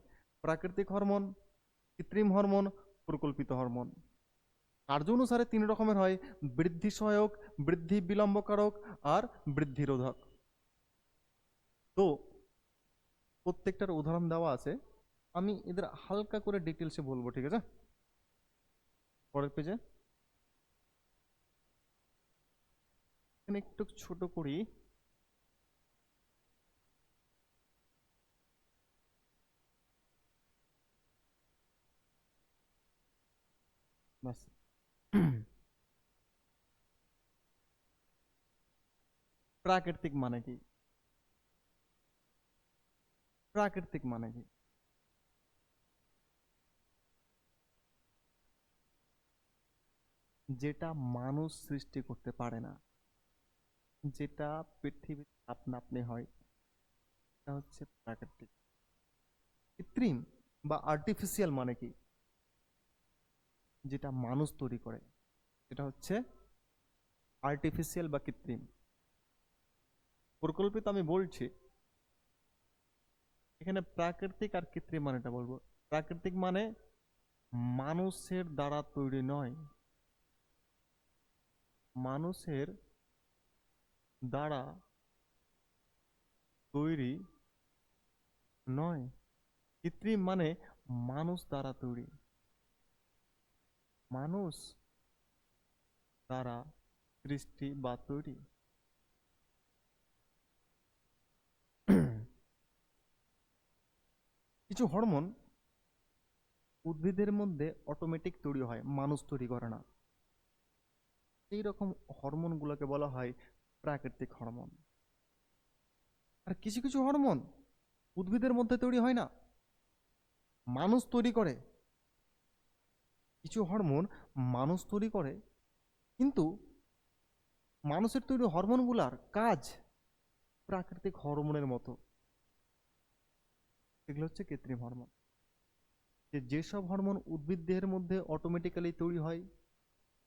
প্রাকৃতিক হরমোন, কৃত্রিম হরমোন, প্রকল্পিত হরমোন। কার্য অনুসারে 3 রকমের হয়: বৃদ্ধি সহায়ক, বৃদ্ধি বিলম্বকারক, আর বৃদ্ধি রোধক। তো প্রত্যেকটার উদাহরণ দেওয়া আছে, আমি এদের হালকা করে ডিটেলসে বলবো। ঠিক আছে? পরের পেজে এখানে একটু ছোট করি। ব্যাস। প্রাকৃতিক মানে কি? প্রাকৃতিক মানে কি? যেটা মানুষ সৃষ্টি করতে পারে না, যেটা পৃথিবীতে আপনা আপনি হয়, এটা হচ্ছে প্রাকৃতিক। কৃত্রিম বা আর্টিফিশিয়াল মানে কি? যেটা মানুষ তৈরি করে, সেটা হচ্ছে আর্টিফিশিয়াল বা কৃত্রিম। প্রকল্পিত আমি বলছি, এখানে প্রাকৃতিক আর কৃত্রিম মানেটা বলবো। প্রাকৃতিক মানে মানুষের দ্বারা তৈরি নয়, মানুষের দ্বারা তৈরি নয়। কৃত্রিম মানে মানুষ দ্বারা তৈরি, মানুষ দ্বারা সৃষ্টি বা তৈরি। কিছু হরমোন উদ্ভিদের মধ্যে অটোমেটিক তৈরি হয়, মানুষ তৈরি করে না। এই রকম হরমোনগুলোকে বলা হয় প্রাকৃতিক হরমোন। আর কিছু কিছু হরমোন উদ্ভিদের মধ্যে তৈরি হয় না, মানুষ তৈরি করে। কিছু হরমোন মানুষ তৈরি করে, কিন্তু মানুষের তৈরি হরমোনগুলার কাজ প্রাকৃতিক হরমোনের মতো। এগুলো হচ্ছে কৃত্রিম হরমোন। যেসব হরমোন উদ্ভিদ দেহের মধ্যে অটোমেটিক্যালি তৈরি হয়,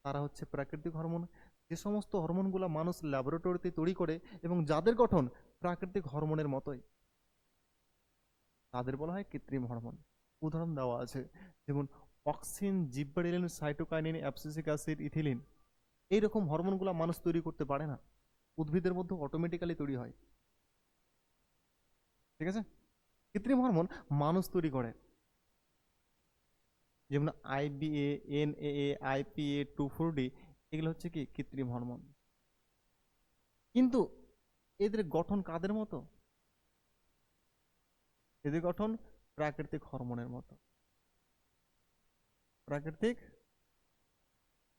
তারা হচ্ছে প্রাকৃতিক হরমোন। যে সমস্ত হরমোনগুলো মানুষ ল্যাবরেটরিতে তৈরি করে এবং যাদের গঠন প্রাকৃতিক হরমোনের মতোই, তাদের বলা হয় কৃত্রিম হরমোন। উদাহরণ দেওয়া আছে, যেমন auxin, gibberellin, cytokinin, abscisic acid, ethylene. এইরকম হরমোনগুলো মানুষ তৈরি করতে পারে না, উদ্ভিদের মধ্যে অটোমেটিক্যালি তৈরি হয়। ঠিক আছে, কৃত্রিম হরমোন মানুষ তৈরি করে, যেমন আইবিএ, এনএএ, আইপিএ, 2,4-D। এগুলো হচ্ছে কি কৃত্রিম হরমোন। কিন্তু এদের গঠন কাদের মতো? এদের গঠন প্রাকৃতিক হরমোনের মতো, প্রাকৃতিক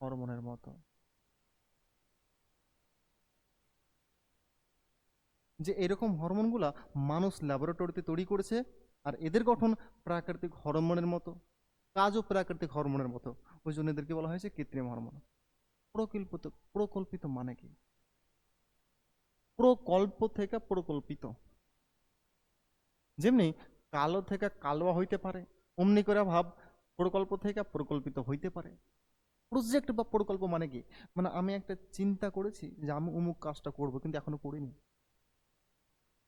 হরমোনের মতো। যে এরকম হরমোনগুলা মানুষ ল্যাবরেটরিতে তৈরি করেছে, আর এদের গঠন প্রাকৃতিক হরমোনের মতো, কাজও প্রাকৃতিক হরমোনের মতো। ওই জন্য এদেরকে বলা হয়েছে কৃত্রিম হরমোন। প্রকল্পিত, প্রকল্পিত মানে কি? প্রকল্প থেকে প্রকল্পিত। যেমনি কালো থেকে কালোয়া হইতে পারে, অমনি করে ভাব প্রকল্প থেকে প্রকল্পিত হইতে পারে। প্রজেক্ট বা প্রকল্প মানে কি? মানে আমি একটা চিন্তা করেছি যে আমি অমুক কাজটা করব, কিন্তু এখনো করিনি,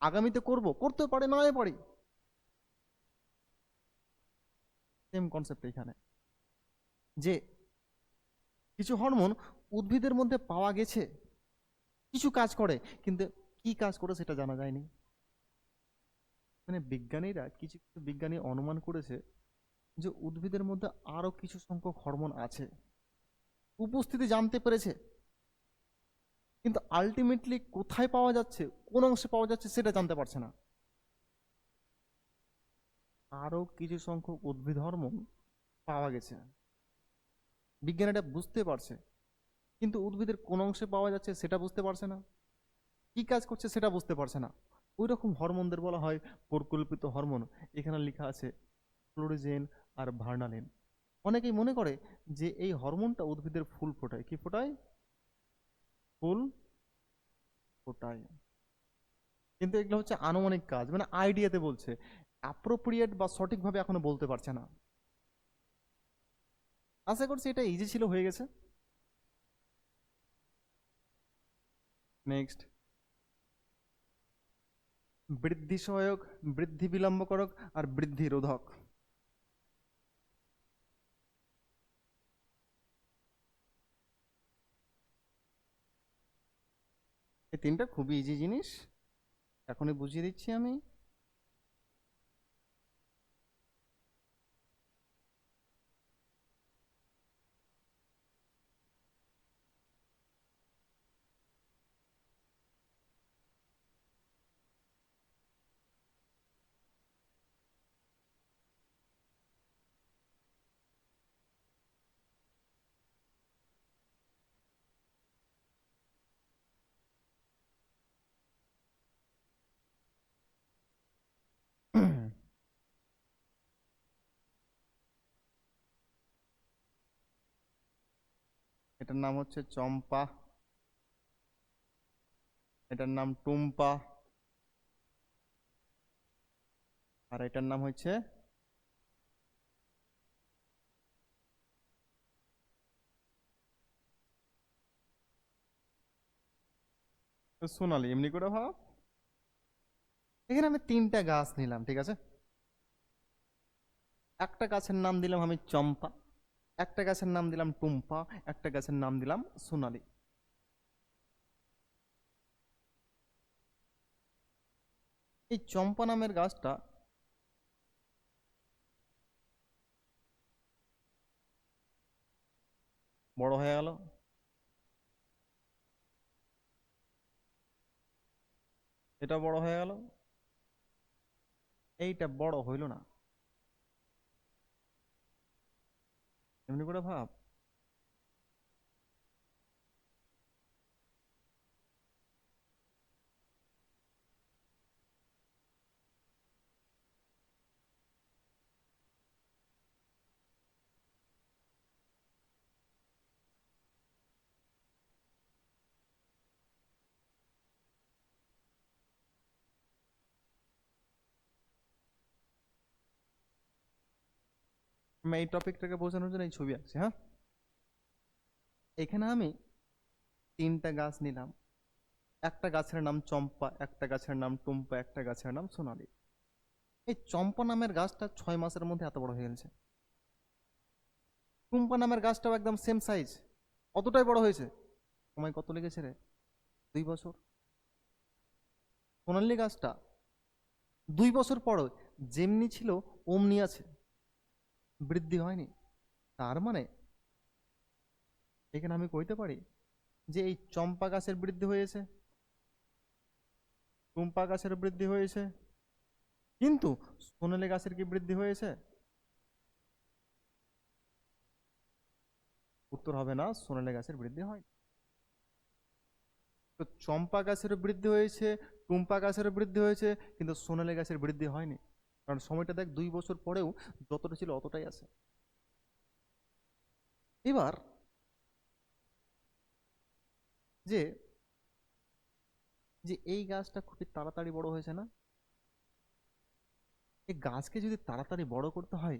আগামীতে করব, করতে পারে নয় পারি। সেম কনসেপ্ট এখানে, যে কিছু হরমোন উদ্ভিদের মধ্যে পাওয়া গেছে, কিছু কাজ করে, কিন্তু কি কাজ করে সেটা জানা যায়নি। মানে বিজ্ঞানীরা, কিছু কিছু বিজ্ঞানী অনুমান করেছে যে উদ্ভিদের মধ্যে আরো কিছু সংখ্যক হরমোন আছে, উপস্থিতি জানতে পেরেছে, কিন্তু আলটিমেটলি কোথায় পাওয়া যাচ্ছে, কোন অংশে পাওয়া যাচ্ছে সেটা জানতে পারছে না। আরো কিছু সংখ্যক উদ্ভিদ হরমোন পাওয়া গেছে, বিজ্ঞানীরা বুঝতে পারছে, কিন্তু উদ্ভিদের কোন অংশে পাওয়া যাচ্ছে সেটা বুঝতে পারছে না, কি কাজ করছে সেটা বুঝতে পারছে না। ওই রকম হরমোনদের বলা হয় পরিকল্পিত হরমোন। এখানে লেখা আছে ফ্লোরিজেন আর ভার্নালিন। অনেকেই মনে করে যে এই হরমোনটা উদ্ভিদের ফুল ফোটায়। কি ফোটায়? ফুল ফোটায়। কিন্তু এগুলো হচ্ছে আনুমানিক কাজ, মানে আইডিয়াতে বলছে, অ্যাপ্রোপ্রিয়েট বা সঠিকভাবে এখনো বলতে পারছে না। আশা করছি এটা ইজি ছিল, হয়ে গেছে। নেক্সট, বৃদ্ধি সহায়ক, বৃদ্ধি বিলম্বকারক আর বৃদ্ধি রোধক। এই তিনটা খুবই ইজি জিনিস, এখনই বুঝিয়ে দিচ্ছি আমি। এটার নাম হচ্ছে চম্পা, এটার নাম টুম্পা, আর এটার নাম হচ্ছে সোনালি। এমনি করে ভাব, এখানে আমি তিনটা গাছ নিলাম, ঠিক আছে? একটা গাছের নাম দিলাম আমি চম্পা, একটা গাছের নাম দিলাম টুম্পা, একটা গাছের নাম দিলাম সোনালি। এই চম্পা নামের গাছটা বড় হয়ে গেল, এটা বড় হয়ে গেল, এইটা বড় হইল না। এমনি করে ভাব। আমি এই টপিকটাকে বোঝানোর জন্য এই ছবি আঁকছি, হ্যাঁ। এখানে আমি তিনটা গাছ নিলাম, একটা গাছের নাম চম্পা, একটা গাছের নাম টুম্পা, একটা গাছের নাম সোনালি। এই চম্পা নামের গাছটা 6 মাসের মধ্যে এত বড় হয়ে গেছে। টুম্পা নামের গাছটাও একদম সেম সাইজ, অতটাই বড় হয়েছে। সময় কত লেগেছে রে? 2 বছর। সোনালী গাছটা 2 বছর পরও যেমনি ছিল অমনি আছে, বৃদ্ধি হয়নি। তার মানে এখানে আমি কইতে পারি যে এই চম্পা গাছের বৃদ্ধি হয়েছে, টুম্পা গাছের বৃদ্ধি হয়েছে, কিন্তু সোনালী গাছের কি বৃদ্ধি হয়েছে? উত্তর হবে না, সোনালী গাছের বৃদ্ধি হয়। তো চম্পা গাছের বৃদ্ধি হয়েছে, টুম্পা গাছের বৃদ্ধি হয়েছে, কিন্তু সোনালী গাছের বৃদ্ধি হয়নি। কারণ সময়টা দেখ, 2 বছর পরেও যতটা ছিল অতটাই আছে। এবার যে যে এই গাছটা খুবই তাড়াতাড়ি বড় হয়েছে না, এই গাছকে যদি তাড়াতাড়ি বড় করতে হয়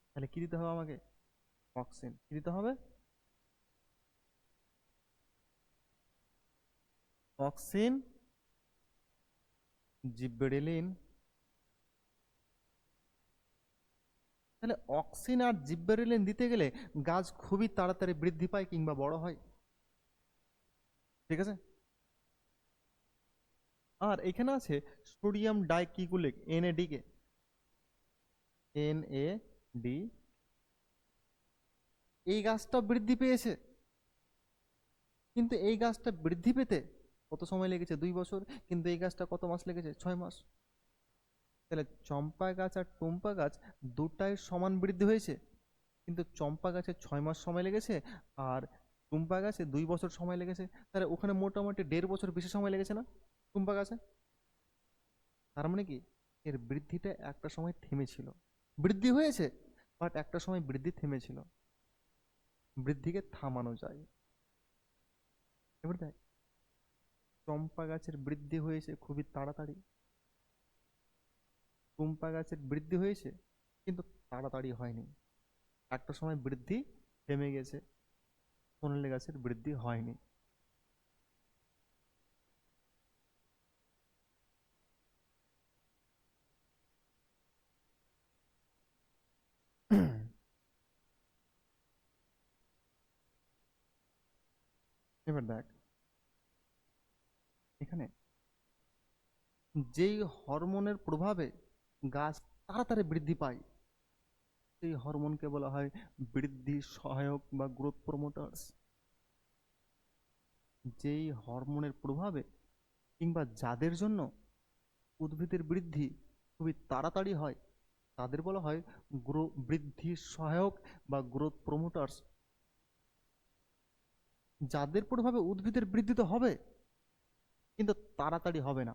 তাহলে কি দিতে হবে আমাকে? অক্সিন। কি দিতে হবে? Auxin, gibberellin. তাহলে অক্সিন আর জিব্বেরেলিন দিতে গেলে গাছ খুবই তাড়াতাড়ি বৃদ্ধি পায় কিংবা বড় হয়। ঠিক আছে। আর এখানে আছে সোডিয়াম ডাইকিকুলেট, NADK, NAD। এই গাছটা বৃদ্ধি পেয়েছে, কিন্তু এই গাছটা বৃদ্ধি পেতে কত সময় লেগেছে? 2 বছর। কিন্তু এই গাছটা কত মাস লেগেছে? 6 মাস। তাহলে চম্পা গাছ আর টুম্পা গাছ দুটাই সমান বৃদ্ধি হয়েছে, কিন্তু চম্পা গাছে 6 মাস সময় লেগেছে আর টুম্পা গাছে 2 বছর সময় লেগেছে। তাহলে ওখানে মোটামুটি 1.5 বছর বেশি সময় লেগেছে না টুম্পা গাছে? তার মানে কি, এর বৃদ্ধিটা একটা সময় থেমেছিল। বৃদ্ধি হয়েছে, বাট একটা সময় বৃদ্ধি থেমেছিল। বৃদ্ধিকে থামানো যায়। এবার দেখ, চম্পা গাছের বৃদ্ধি হয়েছে খুবই তাড়াতাড়ি, টুম্পা গাছের বৃদ্ধি হয়েছে কিন্তু তাড়াতাড়ি হয়নি, একটা সময় বৃদ্ধি থেমে গেছে। সোনালী গাছের বৃদ্ধি হয়নি। এবার দেখ, এখানে যেই হরমোনের প্রভাবে গাছ তাড়াতাড়ি বৃদ্ধি পায় সেই হরমোনকে বলা হয় বৃদ্ধি সহায়ক বা গ্রোথ প্রমোটার্স। যেই হরমোনের প্রভাবে কিংবা যাদের জন্য উদ্ভিদের বৃদ্ধি খুবই তাড়াতাড়ি হয় তাদের বলা হয় বৃদ্ধি সহায়ক বা গ্রোথ প্রমোটার্স। যাদের প্রভাবে উদ্ভিদের বৃদ্ধি তো হবে কিন্তু তাড়াতাড়ি হবে না,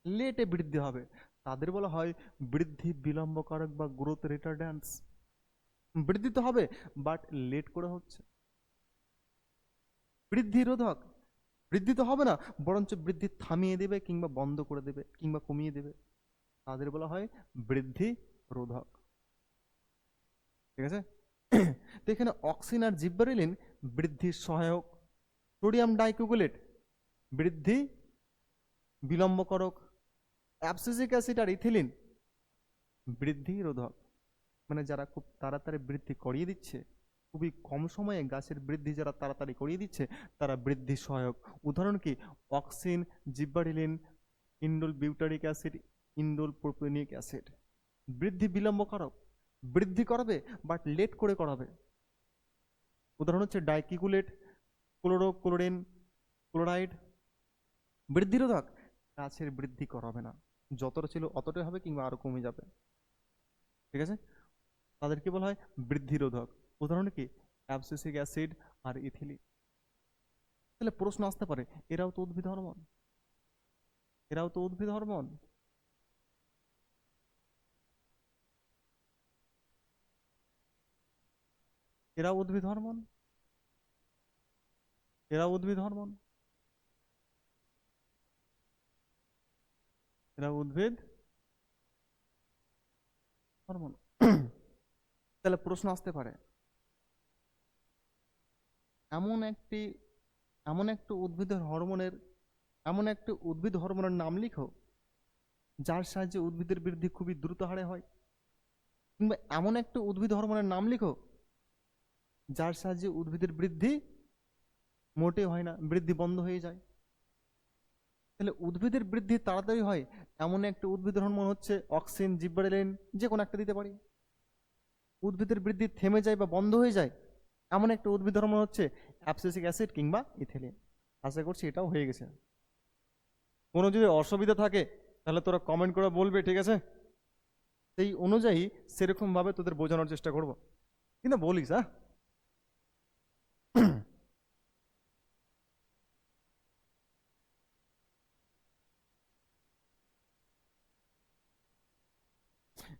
লেটে বৃদ্ধি হবে, তাদের বলা হয় বৃদ্ধি বিলম্বকারক বা গ্রোথ রিটার্ড্যান্স। বৃদ্ধি তো হবে বাট লেট করে হচ্ছে। বৃদ্ধি রোধক, বৃদ্ধি তো হবে না, বরঞ্চ বৃদ্ধি থামিয়ে দেবে কিংবা বন্ধ করে দেবে কিংবা কমিয়ে দেবে, তাদের বলা হয় বৃদ্ধি রোধক। ঠিক আছে। তো এখানে অক্সিন আর জিব্বারেলিন বৃদ্ধির সহায়ক, সোডিয়াম ডাইকুকুলেট বৃদ্ধি বিলম্বকরক, অ্যাবসিসিক অ্যাসিড আর ইথিলিন বৃদ্ধি রোধক। মানে যারা খুব তাড়াতাড়ি বৃদ্ধি করিয়ে দিচ্ছে, খুবই কম সময়ে গাছের বৃদ্ধি যারা তাড়াতাড়ি করিয়ে দিচ্ছে তারা বৃদ্ধি সহায়ক। উদাহরণ কি? Auxin, gibberellin, indole butyric acid, indole propionic acid. বৃদ্ধি বিলম্বকারক, বৃদ্ধি করাবে বাট লেট করে করাবে। উদাহরণ হচ্ছে ডাইকিকুলেট, ক্লোরিন, ক্লোরাইড। বৃদ্ধিরোধক, গাছের বৃদ্ধি করাবে না, যতটা ছিল অতটাই হবে কিংবা আরো কমে যাবে। ঠিক আছে। তাদেরকে বলা হয় বৃদ্ধিরোধক। উদাহরণ কি? অ্যাবসিসিক অ্যাসিড আর ইথিলিন। তাহলে প্রশ্ন আসতে পারে, এরাও তো উদ্ভিদ হরমোন, এরাও তো উদ্ভিদ হরমোন, এরাও উদ্ভিদ হরমোন, এরাও উদ্ভিদ হরমোন, এরাও উদ্ভিদ হরমোন। তাহলে প্রশ্ন আসতে পারে, এমন একটি এমন একটা উদ্ভিদের হরমোনের এমন একটা উদ্ভিদ হরমোনের নাম লিখো যার সাহায্যে উদ্ভিদের বৃদ্ধি খুবই দ্রুত হারে হয়। কিংবা এমন একটা উদ্ভিদ হরমোনের নাম লিখো যার সাহায্যে উদ্ভিদের বৃদ্ধি মোটেই হয় না, বৃদ্ধি বন্ধ হয়ে যায়। তাহলে উদ্ভিদের বৃদ্ধি তাড়াতাড়ি হয় এমন একটা উদ্ভিদ হরমোন হচ্ছে অক্সিন, জিব্বারেলিন, যে কোনো একটা দিতে পারি। উদ্ভিদের বৃদ্ধি থেমে যায় বা বন্ধ হয়ে যায় এমন একটা উদ্ভিদ হরমোন হচ্ছে অ্যাবসিসিক অ্যাসিড কিংবা ইথিলিন। আশা করছি এটাও হয়ে গেছে। কোনো যদি অসুবিধা থাকে তাহলে তোরা কমেন্ট করে বলবে, ঠিক আছে? সেই অনুযায়ী সেরকম ভাবে তোদের বোঝানোর চেষ্টা করব, কিন্তু বলিস হ্যাঁ।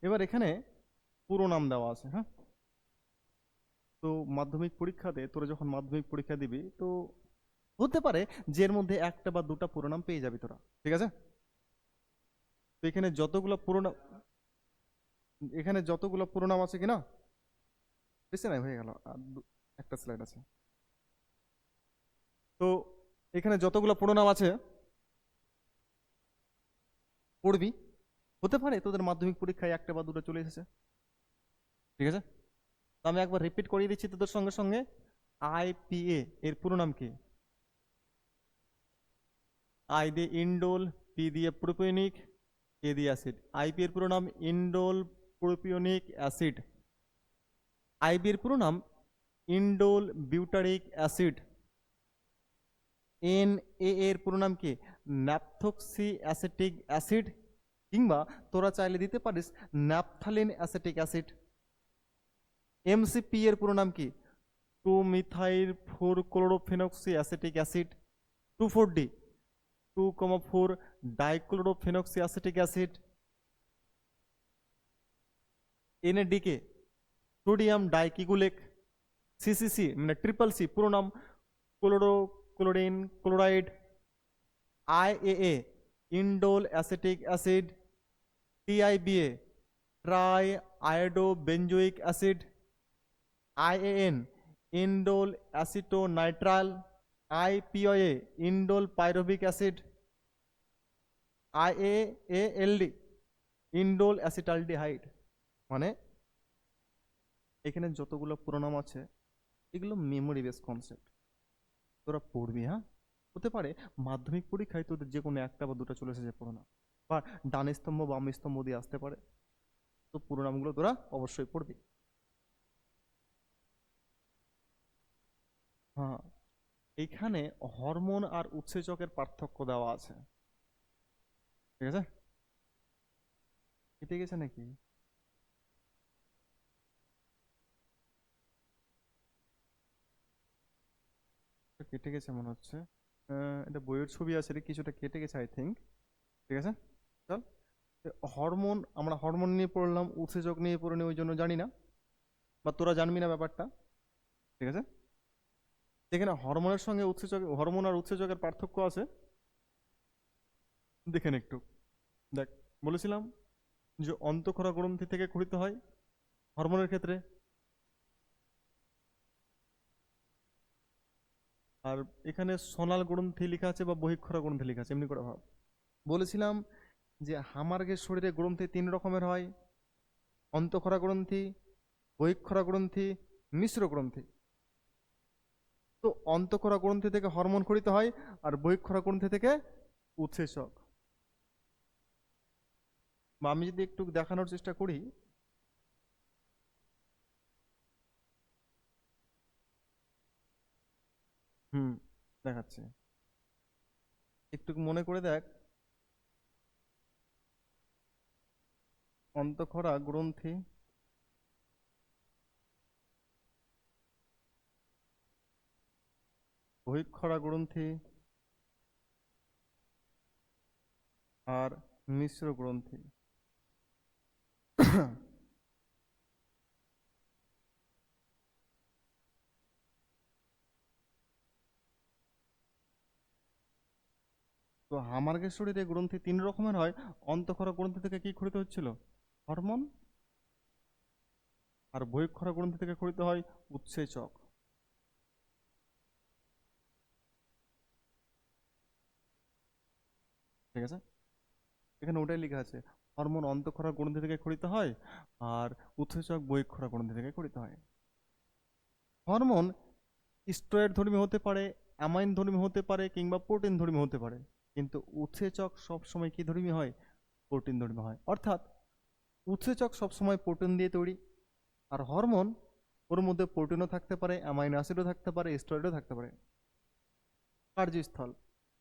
এবার এখানে পুরো নাম দেওয়া আছে, হ্যাঁ। তো মাধ্যমিক পরীক্ষাতে তোরা যখন মাধ্যমিক পরীক্ষা দিবি তো হতে পারে যে এর মধ্যে একটা বা দুটা পুরো নাম পেয়ে যাবি তোরা, ঠিক আছে? তো এখানে যতগুলো পুরো নাম আছে কিনা, বেশি নাই, হয়ে গেল আর একটা স্লাইড আছে। তো এখানে যতগুলো পুরো নাম আছে পড়বি। হতে পারে তোদের মাধ্যমিক পরীক্ষায় একটা বা দুটো চলে এসেছে, ঠিক আছে? তো আমি একবার রিপিট করিয়ে দিচ্ছি তোদের সঙ্গে সঙ্গে। আইপিএ এর পুরো নাম কি? আই দিয়ে ইন্ডোল, পি দিয়ে প্রোপিওনিক, এ দিয়ে অ্যাসিড। আইপি এর পুরো নাম ইন্ডোল প্রোপিওনিক অ্যাসিড। আইবি এর পুরো নাম indole butyric acid. N A এর পুরো নাম কি? ন্যাপথক্সি অ্যাসিটিক অ্যাসিড, কিংবা তোরা চাইলে দিতে পারিস ন্যাপথালিন অ্যাসিটিক অ্যাসিড। এমসিপি এর পুরো নাম কি? Two methyl four chlorophenoxy acetic acid. 2,4-D, 2,4 dichlorophenoxy acetic acid. NADK sodium dikegulac. CCC মানে ট্রিপল সি পুরো নাম chloro chlorine chloride. IAA indole acetic acid. TIBA tri iodo benzoic acid. IAN indole acetonitrile. IPOA indole pyruvic acid. IAALD indole acetaldehyde. মানে এখানে যতগুলো পুরো নাম আছে এগুলো মেমোরি বেস কনসেপ্ট, তোরা পড়বি, হ্যাঁ। হতে পারে মাধ্যমিক পরীক্ষায় তোদের যে কোনো একটা বা দুটো চলে এসেছে পুরো নাম, বা ডান স্তম্ভ বাম স্তম্ভ দিয়ে আসতে পারে। তো পুরো নামগুলো তোরা অবশ্যই পড়বি। হ্যাঁ, এইখানে হরমোন আর উৎসেচকের পার্থক্য দেওয়া আছে, ঠিক আছে? কেটে গেছে নাকি? কেটে গেছে মনে হচ্ছে। এটা বইয়ের ছবি আছে রে, কিছুটা কেটে গেছে আই থিঙ্ক। ঠিক আছে, চল। হরমোন, আমরা হরমোন নিয়ে পড়লাম, উৎসেচক নিয়ে পড়িনি, ওই জন্য জানি না, বা তোরা জানবি না ব্যাপারটা, ঠিক আছে? এখানে হরমোনের সঙ্গে উৎসেচক, হরমোন আর উৎসেচকের পার্থক্য আছে, দেখেন একটু। দেখ, বলেছিলাম যে অন্তঃক্ষরা গ্রন্থি থেকে ক্ষরিত হয় হরমোনের ক্ষেত্রে, আর এখানে সোনাল গ্রন্থি লেখা আছে বা বহিঃক্ষরা গ্রন্থি লেখা আছে, এমনি করে ভাব। বলেছিলাম যে হামার্গের শরীরে গ্রন্থি তিন রকমের হয়: অন্তঃক্ষরা গ্রন্থি, বহিঃক্ষরা গ্রন্থি, মিশ্র গ্রন্থি। তো অন্তঃক্ষরা গ্রন্থি থেকে হরমোন ক্ষরিত হয়, আর বহিঃক্ষরা গ্রন্থি থেকে উৎসেচক। বা আমি যদি একটু দেখানোর চেষ্টা করি, হুম, দেখাচ্ছে, একটু মনে করে দেখ। অন্তঃক্ষরা গ্রন্থি, বহিঃক্ষরা গ্রন্থি আর মিশ্র গ্রন্থি। তো হামার্গের শরীরে গ্রন্থি তিন রকমের হয়। অন্তঃক্ষরা গ্রন্থি থেকে কি ক্ষরিত হচ্ছিল? হরমোন। আর বহিঃক্ষরা গ্রন্থি থেকে ক্ষরিত হয় উৎসেচক, ঠিক আছে? এখানে ওটাই লেখা আছে, হরমোন অন্তঃক্ষরা গ্রন্থি থেকে ক্ষরিত হয় আর উৎসেচক বহিঃক্ষরা গ্রন্থি থেকে ক্ষরিত হয়। হরমোন স্টেরয়েড ধর্মী হতে পারে, অ্যামাইন ধর্মী হতে পারে, কিংবা প্রোটিন ধর্মী হতে পারে, কিন্তু উৎসেচক সবসময় কি ধর্মী হয়? প্রোটিন ধর্মী হয়। অর্থাৎ উৎসেচক সবসময় প্রোটিন দিয়ে তৈরি, আর হরমোন ওর মধ্যে প্রোটিনও থাকতে পারে, অ্যামাইনো অ্যাসিডও থাকতে পারে, স্টেরয়েডও থাকতে পারে। কার্যস্থল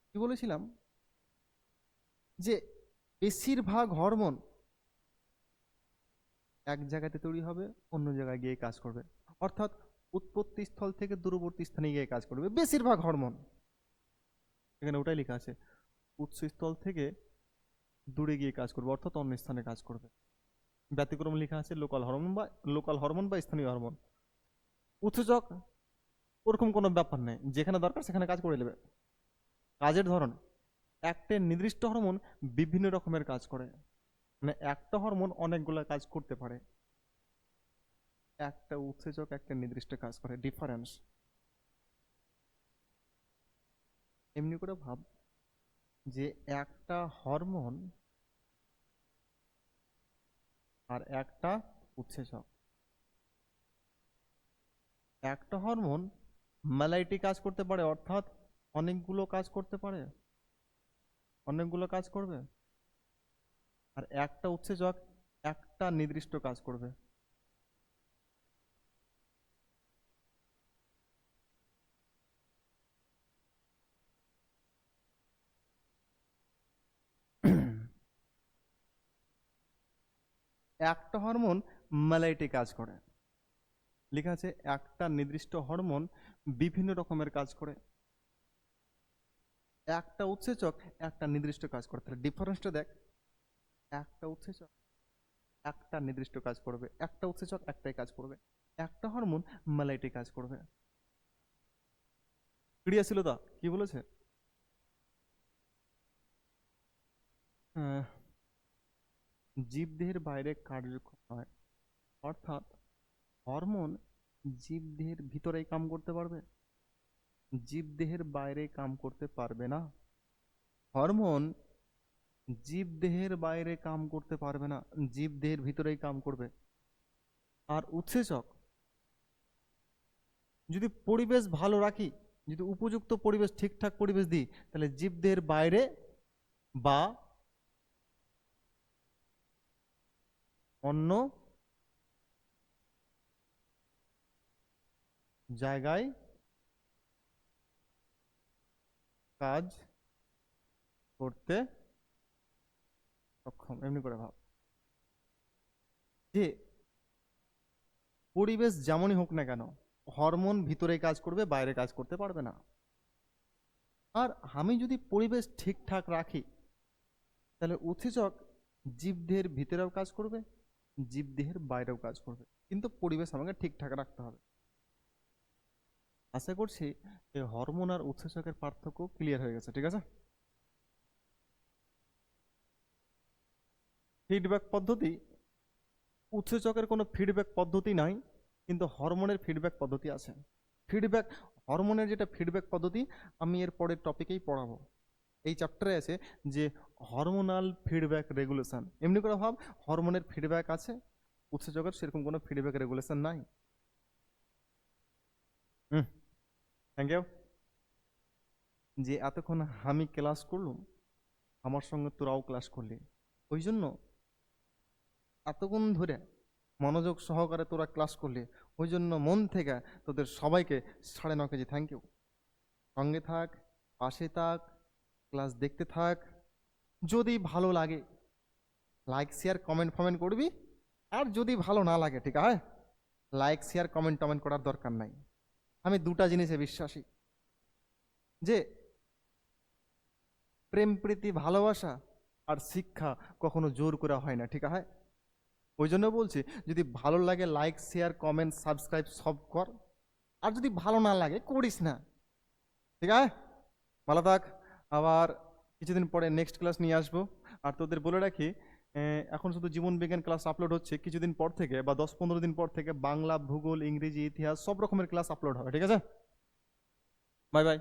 কি বলেছিলাম, যে বেশিরভাগ হরমোন এক জায়গাতে তৈরি হবে, অন্য জায়গায় গিয়ে কাজ করবে। অর্থাৎ উৎপত্তি স্থল থেকে দূরবর্তী স্থানে গিয়ে কাজ করবে বেশিরভাগ হরমোন। এখানে ওটাই লেখা আছে, উৎসস্থল থেকে দূরে গিয়ে কাজ করবে, অর্থাৎ অন্য স্থানে কাজ করবে। ব্যতিক্রম লেখা আছে লোকাল হরমোন বা স্থানীয় হরমোন। উৎসেচক ওরকম কোনো ব্যাপার নেই, যেখানে দরকার সেখানে কাজ করে নেবে। কাজের ধরন, একটা নির্দিষ্ট হরমোন বিভিন্ন রকমের কাজ করে, মানে একটা হরমোন অনেকগুলো কাজ করতে পারে। একটা উৎসেচক একটা নির্দিষ্ট কাজ করে, ডিফারেন্স। এমনি করে ভাব যে একটা হরমোন আর একটা উৎসেচক। একটা হরমোন মেলাইটি কাজ করতে পারে, অর্থাৎ অনেকগুলো কাজ করতে পারে, অনেকগুলো কাজ করবে। আর একটা উৎসেচক একটা নির্দিষ্ট কাজ করবে। একটা হরমোন মেলাইটি কাজ করে, লেখা আছে একটা নির্দিষ্ট হরমোন বিভিন্ন রকমের কাজ করে। একটা উৎসেচক একটা নির্দিষ্ট কাজ করে, তাহলে ডিফারেন্সটা দেখ। একটা উৎসেচক একটা নির্দিষ্ট কাজ করবে, একটা উৎসেচক একটাই কাজ করবে। একটা হরমোন মেলাইটি কাজ করবে। ক্রিয়াশীলতা কি বলেছে? আহ, জীবদেহের বাইরে কার্যক্ষম হয়, অর্থাৎ হরমোন জীবদেহের ভিতরেই কাম করতে পারবে, জীবদেহের বাইরে কাম করতে পারবে না। হরমোন জীবদেহের বাইরে কাম করতে পারবে না, জীবদেহের ভিতরেই কাম করবে। আর উৎসেচক যদি পরিবেশ ভালো রাখি, যদি উপযুক্ত পরিবেশ ঠিকঠাক পরিবেশ দিই, তাহলে জীবদেহের বাইরে বা অন্য জায়গায় কাজ করতে সক্ষম। এমনি করে ভাব যে পরিবেশ যেমনই হোক না কেন, হরমোন ভিতরে কাজ করবে, বাইরে কাজ করতে পারবে না। আর আমি যদি পরিবেশ ঠিকঠাক রাখি, তাহলে উৎসেচক জীবদেহের ভিতরেও কাজ করবে, জীবদেহের বাইরেও কাজ করবে, কিন্তু পরিবেশ আমাকে ঠিকঠাক রাখতে হবে। আশা করছি এই হরমোন আর উৎসেচকের পার্থক্য ক্লিয়ার হয়ে গেছে, ঠিক আছে। ফিডব্যাক পদ্ধতি, উৎসেচকের কোনো ফিডব্যাক পদ্ধতি নাই, কিন্তু হরমোনের ফিডব্যাক পদ্ধতি আছে। ফিডব্যাক, হরমোনের যেটা ফিডব্যাক পদ্ধতি আমি এর পরের টপিকেই পড়াবো। এই চ্যাপ্টারে আছে যে হরমোনাল ফিডব্যাক রেগুলেশন। এমনি করে ভাব, হরমোনের ফিডব্যাক আছে, উৎসেচকের সেরকম কোনো ফিডব্যাক রেগুলেশন নাই। হুম, থ্যাংক ইউ। যে এতক্ষণ আমি ক্লাস করলাম, আমার সঙ্গে তোরাও ক্লাস করলি, ওই জন্য এতক্ষণ ধরে মনোযোগ সহকারে তোরা ক্লাস করলি, ওই জন্য মন থেকে তোদের সবাইকে 9.5 কেজি থ্যাংক ইউ। সঙ্গে থাক, পাশে থাক, ক্লাস দেখতে থাক। যদি ভালো লাগে লাইক শেয়ার কমেন্ট ফমেন্ট করবি, আর যদি ভালো না লাগে, ঠিক আছে, লাইক শেয়ার কমেন্ট টমেন্ট করার দরকার নাই। আমি দুটা জিনিসে বিশ্বাসী, যে প্রেম প্রীতি ভালোবাসা আর শিক্ষা কখনো জোর করে হয় না, ঠিক আছে। ওই জন্য বলছি, যদি ভালো লাগে লাইক শেয়ার কমেন্ট সাবস্ক্রাইব সব কর, আর যদি ভালো না লাগে করিস না, ঠিক আছে। ভালো থাক। আবার কিছুদিন পরে নেক্সট ক্লাস নিয়ে আসবো। আর তোদের বলে রাখি, এখন শুধু জীবন বিজ্ঞান ক্লাস আপলোড হচ্ছে, কিছুদিন পর থেকে বা 10-15 দিন পর থেকে বাংলা, ভূগোল, ইংরেজি, ইতিহাস সব রকমের ক্লাস আপলোড হবে, ঠিক আছে। Bye bye.